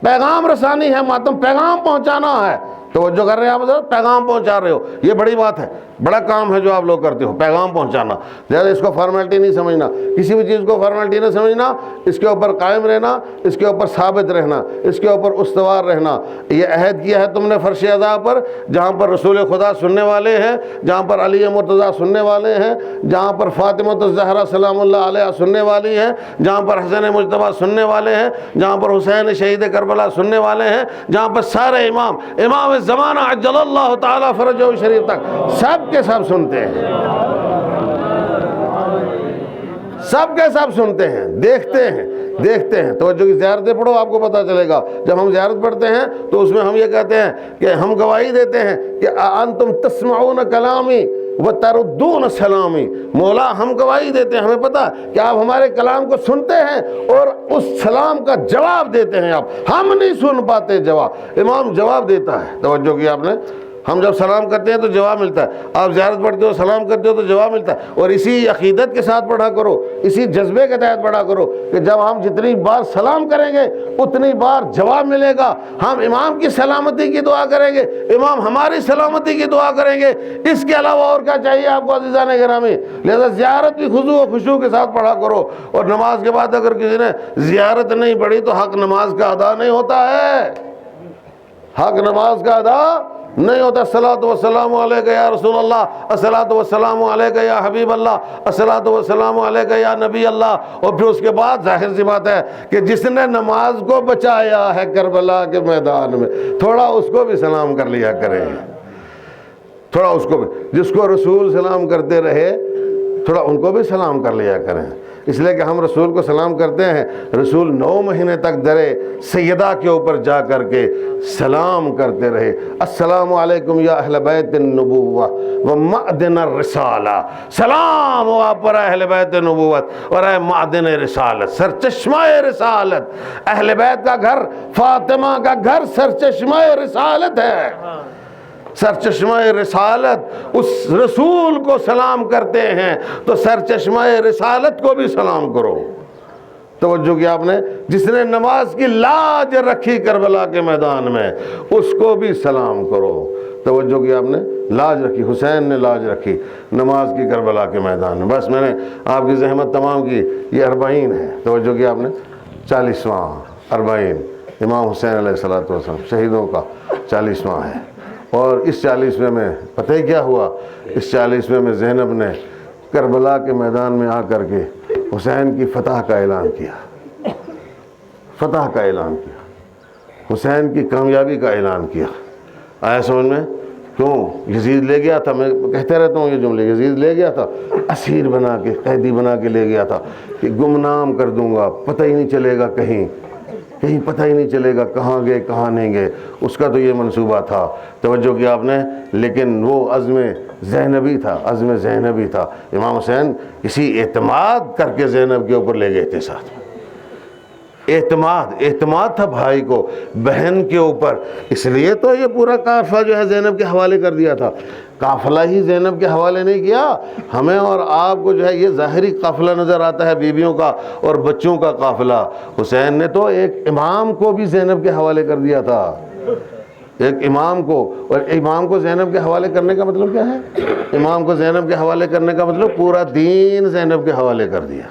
پیغام رسانی ہے. ماتم پیغام پہنچانا ہے. توجہ کر رہے ہیں آپ حضرت، پیغام پہنچا رہے ہو، یہ بڑی بات ہے، بڑا کام ہے جو آپ لوگ کرتے ہو، پیغام پہنچانا. لہٰذا اس کو فارمیلٹی نہیں سمجھنا، کسی بھی چیز کو فارمیلٹی نہیں سمجھنا. اس کے اوپر قائم رہنا، اس کے اوپر ثابت رہنا، اس کے اوپر استوار رہنا. یہ عہد کیا ہے تم نے فرش اعضاء پر، جہاں پر رسول خدا سننے والے ہیں، جہاں پر علی مرتضیٰ سننے والے ہیں، جہاں پر فاطمہ الزہرا سلام اللہ علیہ سننے والی ہیں، جہاں پر حسن مجتبیٰ سننے والے ہیں، جہاں پر حسین شہید کربلا سننے والے ہیں، جہاں پر سارے امام زمانہ عجل اللہ تعالیٰ فرجہ شریف تک سب کے سب سنتے ہیں، سب کے سب سنتے ہیں، دیکھتے ہیں. توجہ کی زیارتیں پڑھو، آپ کو پتہ چلے گا. جب ہم زیارت پڑھتے ہیں تو اس میں ہم یہ کہتے ہیں کہ ہم گواہی دیتے ہیں کہ انتم تسمعون کلامی وتردون سلامی. مولا ہم گواہی دیتے ہیں، ہمیں پتہ کہ آپ ہمارے کلام کو سنتے ہیں اور اس سلام کا جواب دیتے ہیں. ہم نہیں سن پاتے جواب، امام جواب دیتا ہے. توجہ کی آپ نے، ہم جب سلام کرتے ہیں تو جواب ملتا ہے. آپ زیارت پڑھتے ہو، سلام کرتے ہو تو جواب ملتا ہے. اور اسی عقیدت کے ساتھ پڑھا کرو، اسی جذبے کے تحت پڑھا کرو کہ جب ہم جتنی بار سلام کریں گے اتنی بار جواب ملے گا. ہم امام کی سلامتی کی دعا کریں گے، امام ہماری سلامتی کی دعا کریں گے. اس کے علاوہ اور کیا چاہیے آپ کو عزیزان گرامی؟ لہذا زیارت بھی خضوع و خشوع کے ساتھ پڑھا کرو. اور نماز کے بعد اگر کسی نے زیارت نہیں پڑھی تو حق نماز کا ادا نہیں ہوتا ہے، حق نماز کا ادا نہیں ہوتا. الصلاۃ والسلام علیک یا رسول اللہ، الصلاۃ والسلام علیک یا حبیب اللہ، الصلاۃ والسلام علیک یا نبی اللہ. اور پھر اس کے بعد ظاہر سی بات ہے کہ جس نے نماز کو بچایا ہے کربلا کے میدان میں، تھوڑا اس کو بھی سلام کر لیا کریں، تھوڑا اس کو بھی، جس کو رسول سلام کرتے رہے تھوڑا ان کو بھی سلام کر لیا کریں. اس لیے کہ ہم رسول کو سلام کرتے ہیں، رسول 9 مہینے تک درے سیدہ کے اوپر جا کر کے سلام کرتے رہے. السلام علیکم یا اہل بیت النبوہ و معدن الرسالہ. سلام ہو آپ پر اہل بیت نبوت اور اے معدن رسالت، سرچشمہ رسالت. اہل بیت کا گھر، فاطمہ کا گھر سرچشمہ رسالت ہے، سرچشمہ رسالت. اس رسول کو سلام کرتے ہیں تو سرچشمہ رسالت کو بھی سلام کرو. توجہ کی آپ نے، جس نے نماز کی لاج رکھی کربلا کے میدان میں اس کو بھی سلام کرو. توجہ کی آپ نے، لاج رکھی، حسین نے لاج رکھی نماز کی کربلا کے میدان میں. بس میں نے آپ کی زحمت تمام کی. یہ 40 ہے، توجہ کی آپ نے، 40واں 40 امام حسین علیہ السلام شہیدوں کا 40واں ہے. اور اس 40ویں میں پتہ ہی کیا ہوا، اس 40ویں میں زینب نے کربلا کے میدان میں آ کر کے حسین کی فتح کا اعلان کیا، فتح کا اعلان کیا، حسین کی کامیابی کا اعلان کیا. آیا سمجھ میں؟ کیوں؟ یزید لے گیا تھا، میں کہتے رہتا ہوں یہ جملے، یزید لے گیا تھا، اسیر بنا کے، قیدی بنا کے لے گیا تھا کہ گمنام کر دوں گا، پتہ ہی نہیں چلے گا، کہیں پتہ ہی نہیں چلے گا کہاں گئے کہاں نہیں گئے. اس کا تو یہ منصوبہ تھا. توجہ کیا آپ نے، لیکن وہ عزم زینبی تھا، عزم زینبی تھا. امام حسین کسی اعتماد کر کے زینب کے اوپر لے گئے تھے ساتھ میں. اعتماد تھا بھائی کو بہن کے اوپر. اس لیے تو یہ پورا قافلہ جو ہے زینب کے حوالے کر دیا تھا. قافلہ ہی زینب کے حوالے نہیں کیا. ہمیں اور آپ کو جو ہے یہ ظاہری قافلہ نظر آتا ہے، بیویوں کا اور بچوں کا قافلہ. حسین نے تو ایک امام کو بھی زینب کے حوالے کر دیا تھا، ایک امام کو. اور امام کو زینب کے حوالے کرنے کا مطلب کیا ہے؟ امام کو زینب کے حوالے کرنے کا مطلب پورا دین زینب کے حوالے کر دیا.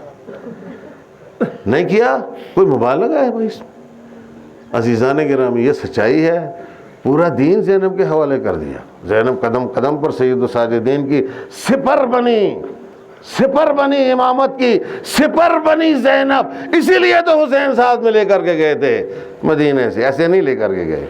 نہیں کیا، کوئی مبالغہ ہے بھائی اس میں؟ عزیزان گرامی، یہ سچائی ہے. پورا دین زینب کے حوالے کر دیا. زینب قدم قدم پر سید الساجدین کی سپر بنی امامت کی سپر بنی زینب. اسی لیے تو حسین ساتھ میں لے کر کے گئے تھے مدینے سے, ایسے نہیں لے کر کے گئے.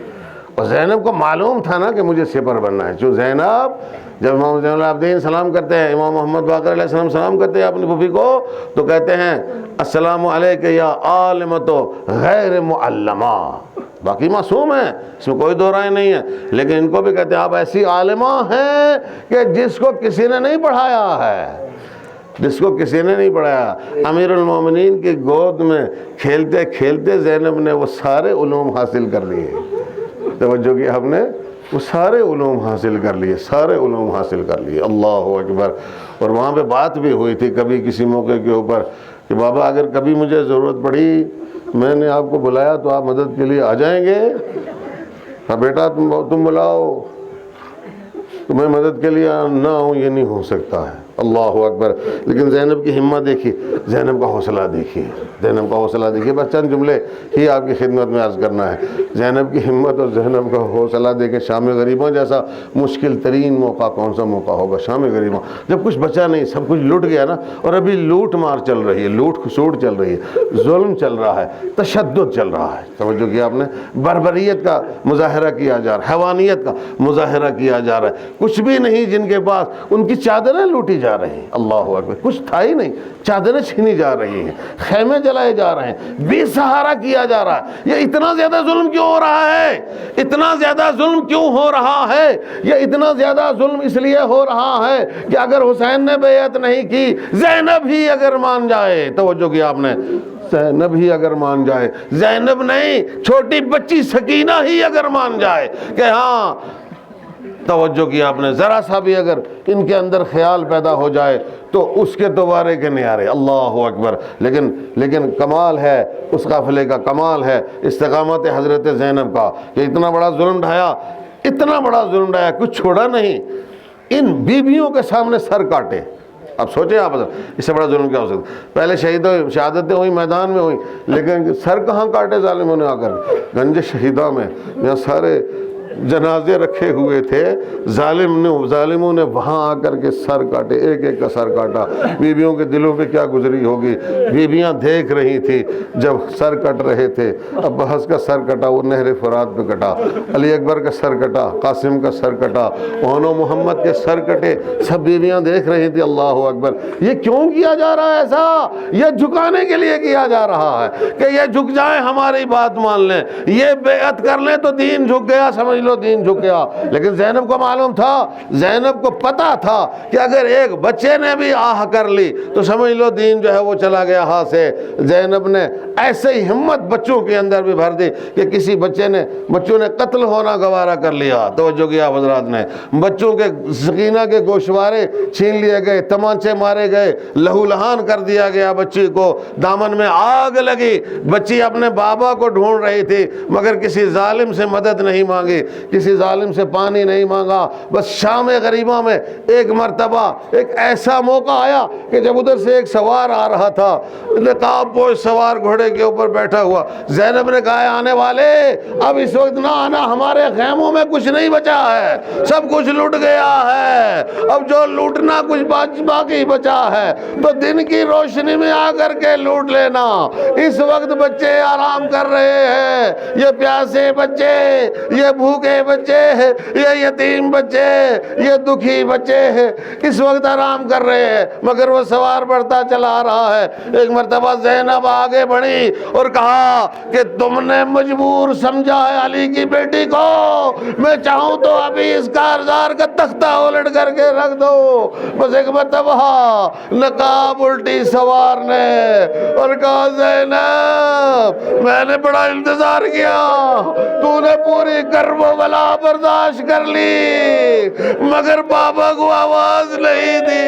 اور زینب کو معلوم تھا نا کہ مجھے سپر بننا ہے. جو زینب جب امام زین العابدین سلام کرتے ہیں, امام محمد باقر علیہ السلام سلام کرتے ہیں اپنی پھوپھی کو, تو کہتے ہیں السلام علیک یا عالمۃ غیر معلمہ. باقی معصوم ہیں, اس میں کوئی دو رائے نہیں ہے, لیکن ان کو بھی کہتے ہیں آپ ایسی عالمہ ہیں کہ جس کو کسی نے نہیں پڑھایا ہے, جس کو کسی نے نہیں پڑھایا. امیر المومنین کی گود میں کھیلتے کھیلتے زینب نے وہ سارے علوم حاصل کر لیے. توجہ کی ہم نے, وہ سارے علوم حاصل کر لیے, سارے علوم حاصل کر لیے. اللہ اکبر. اور وہاں پہ بات بھی ہوئی تھی کبھی کسی موقع کے اوپر کہ بابا اگر کبھی مجھے ضرورت پڑی, میں نے آپ کو بلایا تو آپ مدد کے لیے آ جائیں گے؟ ہاں بیٹا تم بلاؤ تو میں مدد کے لیے نہ آؤں, یہ نہیں ہو سکتا ہے. اللہ اکبر. لیکن زینب کی ہمت دیکھیے, زینب کا حوصلہ دیکھیے, زینب کا حوصلہ دیکھیے. بس چند جملے ہی آپ کی خدمت میں عرض کرنا ہے. زینب کی ہمت اور زینب کا حوصلہ دیکھیں. شام غریبوں جیسا مشکل ترین موقع کون سا موقع ہوگا؟ شام غریبوں, جب کچھ بچا نہیں, سب کچھ لوٹ گیا نا. اور ابھی لوٹ مار چل رہی ہے, لوٹ کھسوٹ چل رہی ہے, ظلم چل رہا ہے, تشدد چل رہا ہے. توجہ کیا آپ نے؟ بربریت کا مظاہرہ کیا جا رہا ہے, حیوانیت کا مظاہرہ کیا جا رہا ہے. کچھ بھی نہیں جن کے پاس, ان کی چادریں لوٹی جا رہی ہیں. اللہ اکبر. کچھ تھا ہی نہیں, چادریں چھینی جا رہی ہیں, خیمے جلائے جا رہے ہیں, بے سہارا کیا جا رہا ہے. یہ اتنا زیادہ ظلم کیوں ہو رہا ہے؟ اتنا زیادہ ظلم کیوں ہو رہا ہے؟ یہ اتنا زیادہ ظلم اس لیے ہو رہا ہے کہ اگر حسین نے بیعت نہیں کی, زینب ہی اگر مان جائے. توجہ کیا آپ نے؟ زینب ہی اگر مان جائے, زینب نہیں, چھوٹی بچی سکینہ ہی اگر مان جائے کہ ہاں, توجہ کیا آپ نے, ذرا سا بھی اگر ان کے اندر خیال پیدا ہو جائے تو اس کے دوبارے کے نیارے. اللہ اکبر. لیکن کمال ہے اس قافلے کا, کمال ہے استقامت حضرت زینب کا کہ اتنا بڑا ظلم ڈھایا, اتنا بڑا ظلم ڈھایا, کچھ چھوڑا نہیں. ان بیویوں کے سامنے سر کاٹے. اب سوچیں آپ, اس سے بڑا ظلم کیا ہو سکتا؟ پہلے شہادتیں ہوئی, میدان میں ہوئی, لیکن سر کہاں کاٹے ظالموں نے آ کر؟ گنج شہیدہ میں یہاں سارے جنازے رکھے ہوئے تھے, ظالموں نے وہاں آ کر کے سر کاٹے, ایک ایک کا سر کاٹا. بیویوں کے دلوں پہ کیا گزری ہوگی؟ بیویاں دیکھ رہی تھی جب سر کٹ رہے تھے. عباس کا سر کٹا, وہ نہر فرات پہ کٹا. علی اکبر کا سر کٹا, قاسم کا سر کٹا, اونو محمد کے سر کٹے. سب بیویاں دیکھ رہی تھی. اللہ اکبر. یہ کیوں کیا جا رہا ہے ایسا؟ یہ جھکانے کے لیے کیا جا رہا ہے کہ یہ جھک جائیں, ہماری بات مان لیں, یہ بیعت کر لیں تو دین جھک گیا, سمجھ لو دین جھک گیا. لیکن زینب کو معلوم تھا, زینب کو پتا تھا کہ اگر ایک بچے نے بھی آہ کر لی تو سمجھ لو دین جو ہے وہ چلا گیا ہاتھ سے. زینب نے ایسے ہی ہمت بچوں کے اندر بھی بھر دی کہ کسی بچوں نے قتل ہونا گوارا کر لیا. توجہ کیا حضرات نے؟ بچوں کے سکینہ کے گوشوارے چھین لیے گئے, تمانچے مارے گئے, لہو لہان کر دیا گیا. بچی کو دامن میں آگ لگی. بچی اپنے بابا کو ڈھونڈ رہی تھی مگر کسی ظالم سے مدد نہیں مانگی, کسی ظالم سے پانی نہیں مانگا. بس شام غریبہ میں ایک مرتبہ ایک ایسا موقع آیا کہ جب ادھر سے ایک سوار آ رہا تھا, نقاب پوش سوار گھوڑے کے اوپر بیٹھا ہوا. زینب نے کہا آنے والے اب اس وقت نہ آنا, ہمارے خیموں میں کچھ نہیں بچا ہے, سب کچھ لوٹ گیا ہے. اب جو لوٹنا کچھ باقی بچا ہے تو دن کی روشنی میں آ کر کے لوٹ لینا. اس وقت بچے آرام کر رہے ہیں, یہ پیاسے بچے, یہ بھوکے بچے, یہ یتیم بچے, یہ دکھی بچے اس وقت آرام کر رہے ہیں. مگر وہ سوار بڑھتا چلا رہا ہے. ایک مرتبہ زینب آگے بڑھی اور کہا کہ تم نے مجبور سمجھا ہے علی کی بیٹی کو, میں چاہوں تو ابھی اس کارزار کا تختہ الٹ کر کے رکھ دو. بس ایک مرتبہ نقاب الٹی سوار نے اور کہا زینب میں نے بڑا انتظار کیا, تو نے پوری کرب و بلا برداشت کر لی مگر بابا کو آواز نہیں دی.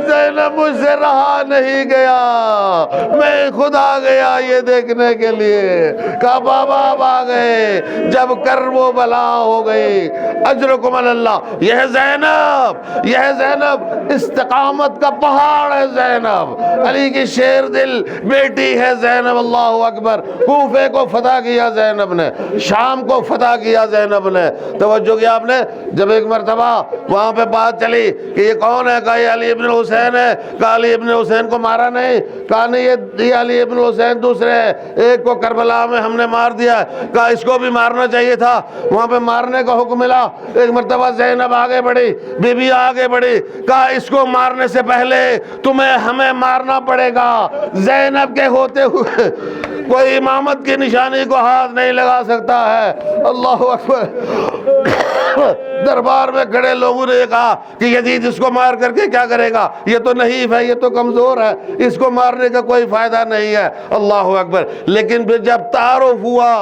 زینب مجھ سے رہا نہیں گیا، میں خود آ گیا یہ دیکھنے کے لیے۔ کہا بابا آپ آ گئے، جب کرب و بلا ہو گئی۔ اجرکم اللہ، یہ ہے زینب، یہ ہے زینب، استقامت کا پہاڑ ہے زینب، علی کی شیر دل بیٹی ہے زینب۔ اللہ اکبر۔ کوفے کو فتح کیا زینب نے، شام کو فتح کیا زینب نے۔ توجہ کیا آپ نے؟ جب ایک مرتبہ وہاں پہ بات چلی کہ یہ کون ہے، کہا یہ علی ابن حسین ہے۔ کہا علی ابن حسین کو مارا نہیں؟ کہا نہیں، یہ علی ابن حسین دوسرے ہیں، ایک کو کربلا میں ہم نے مار دیا ہے۔ کہا اس کو بھی مارنا چاہیے تھا، وہاں پہ مارنے کا حکم ملا۔ ایک مرتبہ زینب آگے بڑھی، بی بی آگے بڑھی، کہا اس کو مارنے سے پہلے تمہیں ہمیں مارنا پڑے گا۔ زینب کے ہوتے ہوئے کوئی امامت کی نشانی کو ہاتھ نہیں لگا سکتا ہے۔ اللہ اکبر۔ دربار میں کھڑے لوگوں نے کہا کہ یزید اس کو مار کر کے کیا کرے گا، یہ تو نحیف ہے، یہ تو کمزور ہے، اس کو مارنے کا کوئی فائدہ نہیں ہے۔ اللہ اکبر۔ لیکن پھر جب تعارف ہوا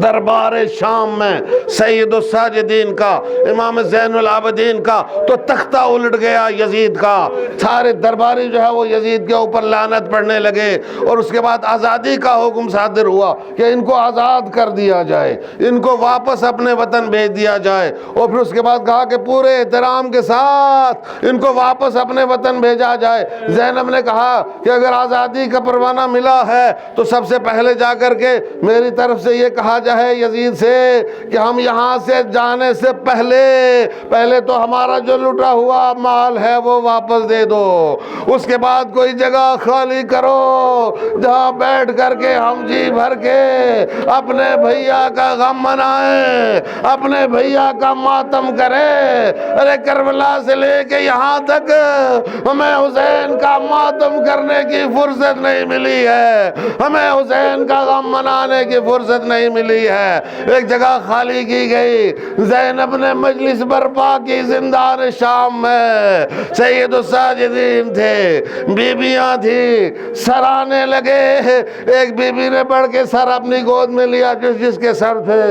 دربار شام میں سید الساجدین کا، امام زین العابدین کا، تو تختہ الٹ گیا یزید کا۔ سارے درباری جو ہے وہ یزید کے اوپر لعنت پڑھنے لگے، اور اس کے بعد آزادی کا حکم صادر ہوا کہ ان کو آزاد کر دیا جائے، ان کو واپس اپنے وطن بھیج دیا جائے۔ اور پھر اس کے بعد کہا کہ پورے احترام کے ساتھ ان کو واپس اپنے وطن بھیجا جائے۔ زینب نے کہا کہ اگر آزادی کا پروانہ ملا ہے تو سب سے پہلے جا کر کے میری طرف سے یہ کہا جائے یزید سے کہ ہم یہاں سے جانے سے پہلے تو ہمارا جو لٹا ہوا مال ہے وہ واپس دے دو، اس کے بعد کوئی جگہ خالی کرو جہاں بیٹھ کر کے ہم جی بھر کے اپنے بھیا کا غم منائیں، اپنے بھیا کا ماتم کریں۔ ارے کربلا سے لے کے یہاں تک ہمیں حسین کا ماتم کرنے کی فرصت نہیں ملی ہے، ہمیں حسین کا غم منانے کی فرصت نہیں ملی ہے۔ ایک جگہ خالی کی گئی، زینب نے مجلس برپا کی زندان شام میں۔ سید الساجدین تھے، بیبیاں تھی، سرانے لگے۔ ایک بی بی نے بڑھ کے سر اپنی گود میں لیا جس کے سر تھے،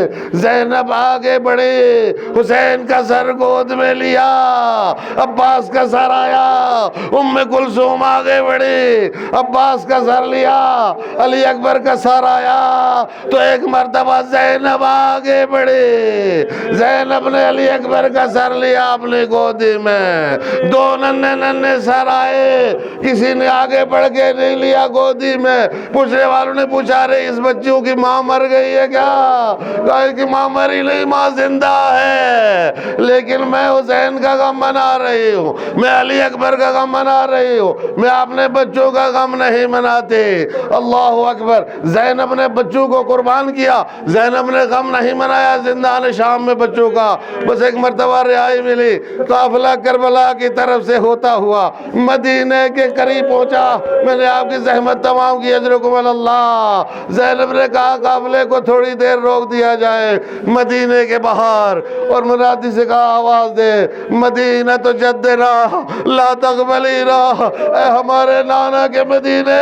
زینب آگے بڑھی، حسین کا سر گود میں لیا، عباس کا سر آیا، ام کلثوم آگے بڑھی، عباس کا سر لیا، علی اکبر کا سر آیا، تو ایک مرتبہ زینب آگے بڑھی، زینب نے علی اکبر کا سر لیا اپنی گودی میں۔ دو ننھے ننھے سر آئے، کسی نے آگے بڑھ کے نہیں لیا گودی میں۔ پوچھنے والوں نے پوچھا رہے اس بچیوں کی ماں مر گئی ہے کیا؟ کہا کہ ماں مری نہیں، ماں زندہ ہے، لیکن میں حسین کا غم منا رہی ہوں، میں علی اکبر کا غم منا رہی ہوں، میں اپنے بچوں کا غم نہیں مناتی۔ اللہ اکبر۔ زینب نے بچوں کو قربان کیا، زینب نے غم نہیں منایا زندان شام میں بچوں کا۔ بس ایک مرتبہ رہائی ملی، قافلہ کربلا کی طرف سے ہوتا ہوا مدینے کے قریب پہنچا۔ میں نے آپ کی زحمت تمام کی، اجرکم اللہ۔ زینب نے کہا قافلے کو تھوڑی دیر روک دیا جائے مدینے کے باہر، اور منادی سے کہا آواز دے، مدینہ تو جدنا لا تقبلینا، اے ہمارے نانا کے مدینے،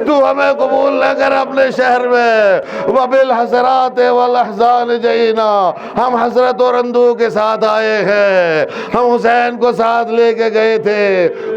تو ہمیں قبول نہ کر اپنے شہر میں۔ وبالحسرات والاحزان جئینا، ہم حسرت اور اندوہ کے ساتھ آئے ہیں، ہم حسین کو ساتھ لے کے گئے تھے،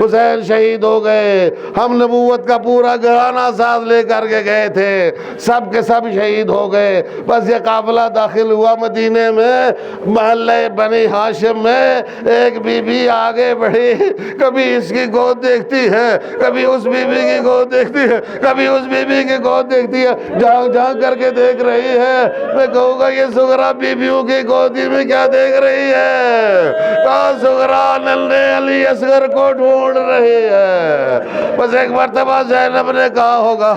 حسین شہید ہو گئے، ہم نبوت کا پورا گھرانہ ساتھ لے کر کے گئے تھے، سب کے سب شہید ہو گئے۔ بس یہ قافلہ داخل ہوا مدینے میں، محلہ بنی ہاشم میں، ایک بی بی آگے بڑھی، کبھی اس کی گود دیکھتی ہے، کبھی اس بی بی کی گود دیکھتی ہے، کبھی اس بی بی کی گود دیکھتی ہے، جہاں کر کے دیکھ رہی ہے۔ میں کہوں گا یہ سغرا بیویوں کی گودی میں کیا دیکھ رہی ہے؟ کہاں سغرا ننھے علی اصغر کو ڈھونڈ رہی ہے۔ بس ایک مرتبہ زینب نے کہا ہوگا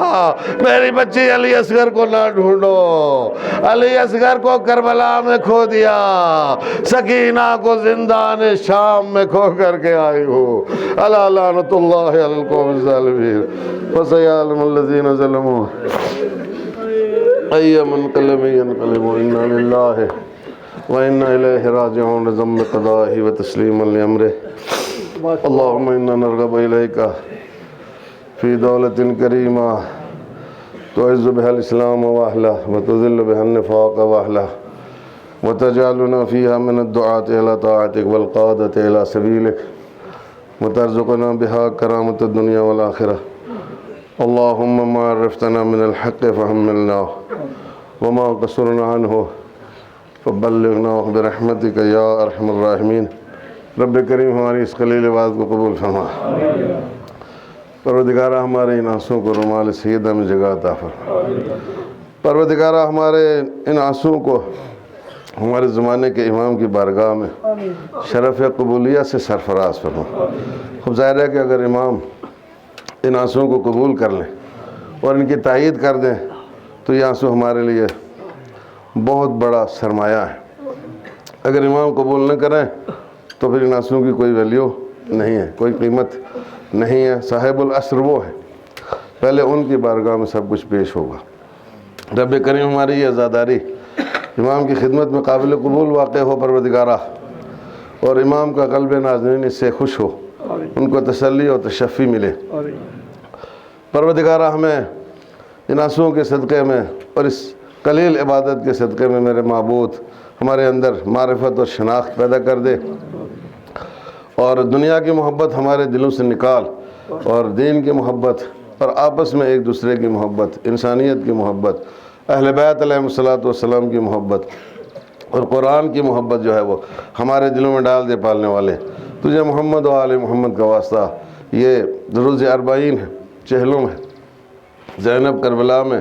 میری بچی علی اصغر کو نہ ڈھونڈو، علی اصغر کو کربلا میں کھو دیا، سکینہ کو زندان شام میں کھو کر کے آئی ہوں۔ الا لعنت اللہ علی القوم الظالمین، فسيعلم الذين ظلموا أي منقلب ينقلبون، إنا لله وإنا إليه راجعون، ضم قضائه وتسليما لأمره۔ اللهم إنا نرغب إليك في دولة كريمة تعز بها الإسلام وأهله وتذل بها النفاق وأهله وتجعلنا فيها من الدعاة إلى طاعتك والقادة إلى سبيلك وترزقنا بها كرامة الدنيا والآخرة. اللهم ما عرفتنا من الحق فحملناه وما قصرنا عنه فبلغناه برحمتك یا ارحم الراحمین. رب کریم ہماری اس قلیل عبادت کو قبول فرما. پروردگارہ ہمارے ان آنسوں کو رومال سیدہ میں جگہ عطا فرما. پروردگارہ ہمارے ان آنسوں کو ہمارے زمانے کے امام کی بارگاہ میں شرف قبولیت سے سرفراز فرما. خب ظاہر ہے کہ اگر امام ان آنسوں کو قبول کر لیں اور ان کی تائید کر دیں تو یہ آنسو ہمارے لیے بہت بڑا سرمایہ ہے. اگر امام قبول نہ کریں تو پھر ان آنسوں کی کوئی ویلیو نہیں ہے, کوئی قیمت نہیں ہے. صاحب العصر وہ ہے, پہلے ان کی بارگاہ میں سب کچھ پیش ہوگا. رب کریم ہماری یہ عزاداری امام کی خدمت میں قابل قبول واقع ہو پروردگارہ, اور امام کا قلب ناظرین اس سے خوش ہو, ان کو تسلی اور تشفی ملے. پروردگارہ ہمیں ان آنسوؤں کے صدقے میں اور اس قلیل عبادت کے صدقے میں میرے معبود ہمارے اندر معرفت اور شناخت پیدا کر دے, اور دنیا کی محبت ہمارے دلوں سے نکال, اور دین کی محبت اور آپس میں ایک دوسرے کی محبت, انسانیت کی محبت, اہل بیت علیہم السلام کی محبت اور قرآن کی محبت جو ہے وہ ہمارے دلوں میں ڈال دے. پالنے والے تجھے محمد و آل محمد کا واسطہ. یہ روز 40 ہے, چہلوں میں زینب کربلا میں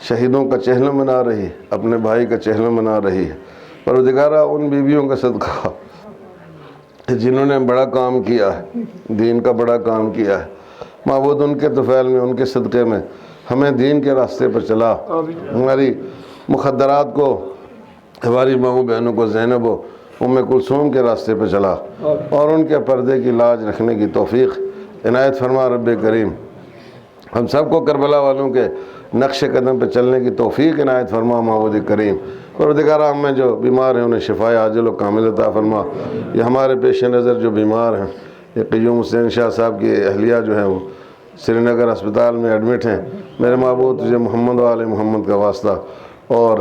شہیدوں کا چہلم منا رہی, اپنے بھائی کا چہلم منا رہی ہے. پروردگارہ ان بیویوں کا صدقہ جنہوں نے بڑا کام کیا ہے, دین کا بڑا کام کیا ہے, معبود ان کے طفیل میں, ان کے صدقے میں ہمیں دین کے راستے پر چلا. ہماری مخدرات کو, ہماری ماؤں بہنوں کو زینب و ام کلثوم کے راستے پر چلا, اور ان کے پردے کی لاج رکھنے کی توفیق عنایت فرما. رب کریم ہم سب کو کربلا والوں کے نقش قدم پہ چلنے کی توفیق عنایت فرما. معبود کریم پروردگارہ ہم میں جو بیمار ہیں انہیں شفائے عاجل و کامل عطا فرما. یہ ہمارے پیش نظر جو بیمار ہیں, یہ قیوم حسین شاہ صاحب کی اہلیہ جو ہیں وہ سری نگر ہسپتال میں ایڈمٹ ہیں. میرے معبود تجھے محمد و آل محمد کا واسطہ اور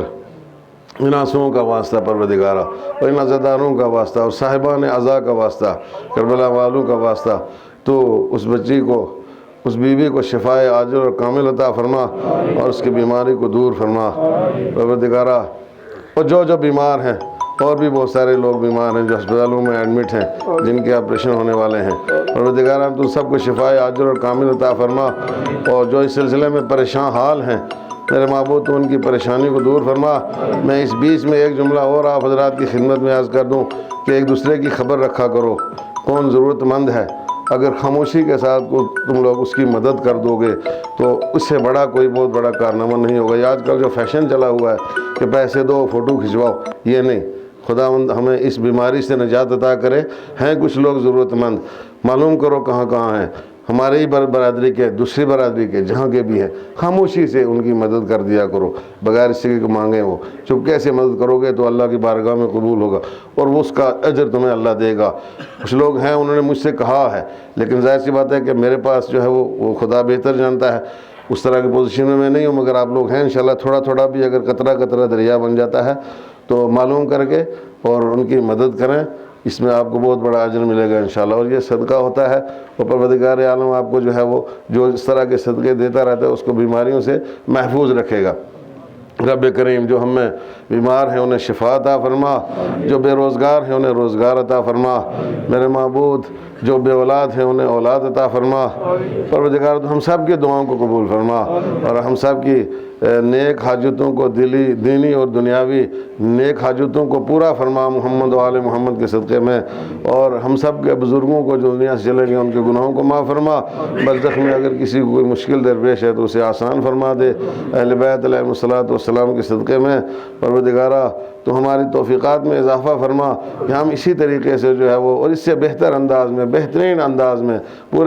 ان آنسوؤں کا واسطہ پروردگارہ, اور ان عزاداروں کا واسطہ اور صاحبان عزا کا واسطہ, کربلا والوں کا واسطہ, تو اس بچی کو, اس بیوی کو شفائے عاجل اور کامل عطا فرما, اور اس کی بیماری کو دور فرما پروردگارہ. اور جو بیمار ہیں, اور بھی بہت سارے لوگ بیمار ہیں جو ہسپتالوں میں ایڈمٹ ہیں, جن کے آپریشن ہونے والے ہیں, پروردگارہ تو سب کو شفائے عاجل اور کامل عطا فرما. اور جو اس سلسلے میں پریشان حال ہیں میرے معبود تو ان کی پریشانی کو دور فرما. میں اس بیچ میں ایک جملہ اور آپ حضرات کی خدمت میں عرض کر دوں کہ ایک دوسرے کی خبر رکھا کرو, کون ضرورت مند ہے. اگر خاموشی کے ساتھ تم لوگ اس کی مدد کر دو گے تو اس سے بڑا کوئی بہت بڑا کارنامہ نہیں ہوگا. آج کل جو فیشن چلا ہوا ہے کہ پیسے دو فوٹو کھنچواؤ, یہ نہیں. خداوند ہمیں اس بیماری سے نجات عطا کرے. ہیں کچھ لوگ ضرورت مند, معلوم کرو کہاں کہاں ہیں, ہمارے ہی برادری کے, دوسری برادری کے, جہاں کے بھی ہیں, خاموشی سے ان کی مدد کر دیا کرو بغیر اس کے مانگے. وہ چپکے سے مدد کرو گے تو اللہ کی بارگاہ میں قبول ہوگا, اور وہ اس کا اجر تمہیں اللہ دے گا. کچھ لوگ ہیں انہوں نے مجھ سے کہا ہے, لیکن ظاہر سی بات ہے کہ میرے پاس جو ہے وہ خدا بہتر جانتا ہے, اس طرح کی پوزیشن میں نہیں ہوں. مگر آپ لوگ ہیں انشاءاللہ, تھوڑا تھوڑا بھی اگر قطرہ قطرہ دریا بن جاتا ہے تو معلوم کر کے اور ان کی مدد کریں, اس میں آپ کو بہت بڑا اجر ملے گا انشاءاللہ. اور یہ صدقہ ہوتا ہے, اور پروردگار عالم آپ کو جو ہے وہ جو اس طرح کے صدقے دیتا رہتا ہے اس کو بیماریوں سے محفوظ رکھے گا. رب کریم جو ہم میں بیمار ہیں انہیں شفا عطا فرما, جو بے روزگار ہیں انہیں روزگار عطا فرما. میرے معبود جو بے اولاد ہیں انہیں اولاد عطا فرما. پروردگار ہم سب کی دعاؤں کو قبول فرما, اور ہم سب کی نیک حاجتوں کو, دینی اور دنیاوی نیک حاجتوں کو پورا فرما محمد و آل محمد کے صدقے میں. اور ہم سب کے بزرگوں کو جو دنیا سے چلے گئے ان کے گناہوں کو معاف فرما. برزخ میں اگر کسی کو کوئی مشکل درپیش ہے تو اسے آسان فرما دے. اہل بیت علیہم السلام کے صدقے میں پروردگارہ تو ہماری توفیقات میں اضافہ فرما کہ ہم اسی طریقے سے جو ہے وہ اور اس سے بہتر انداز میں, بہترین انداز میں پورے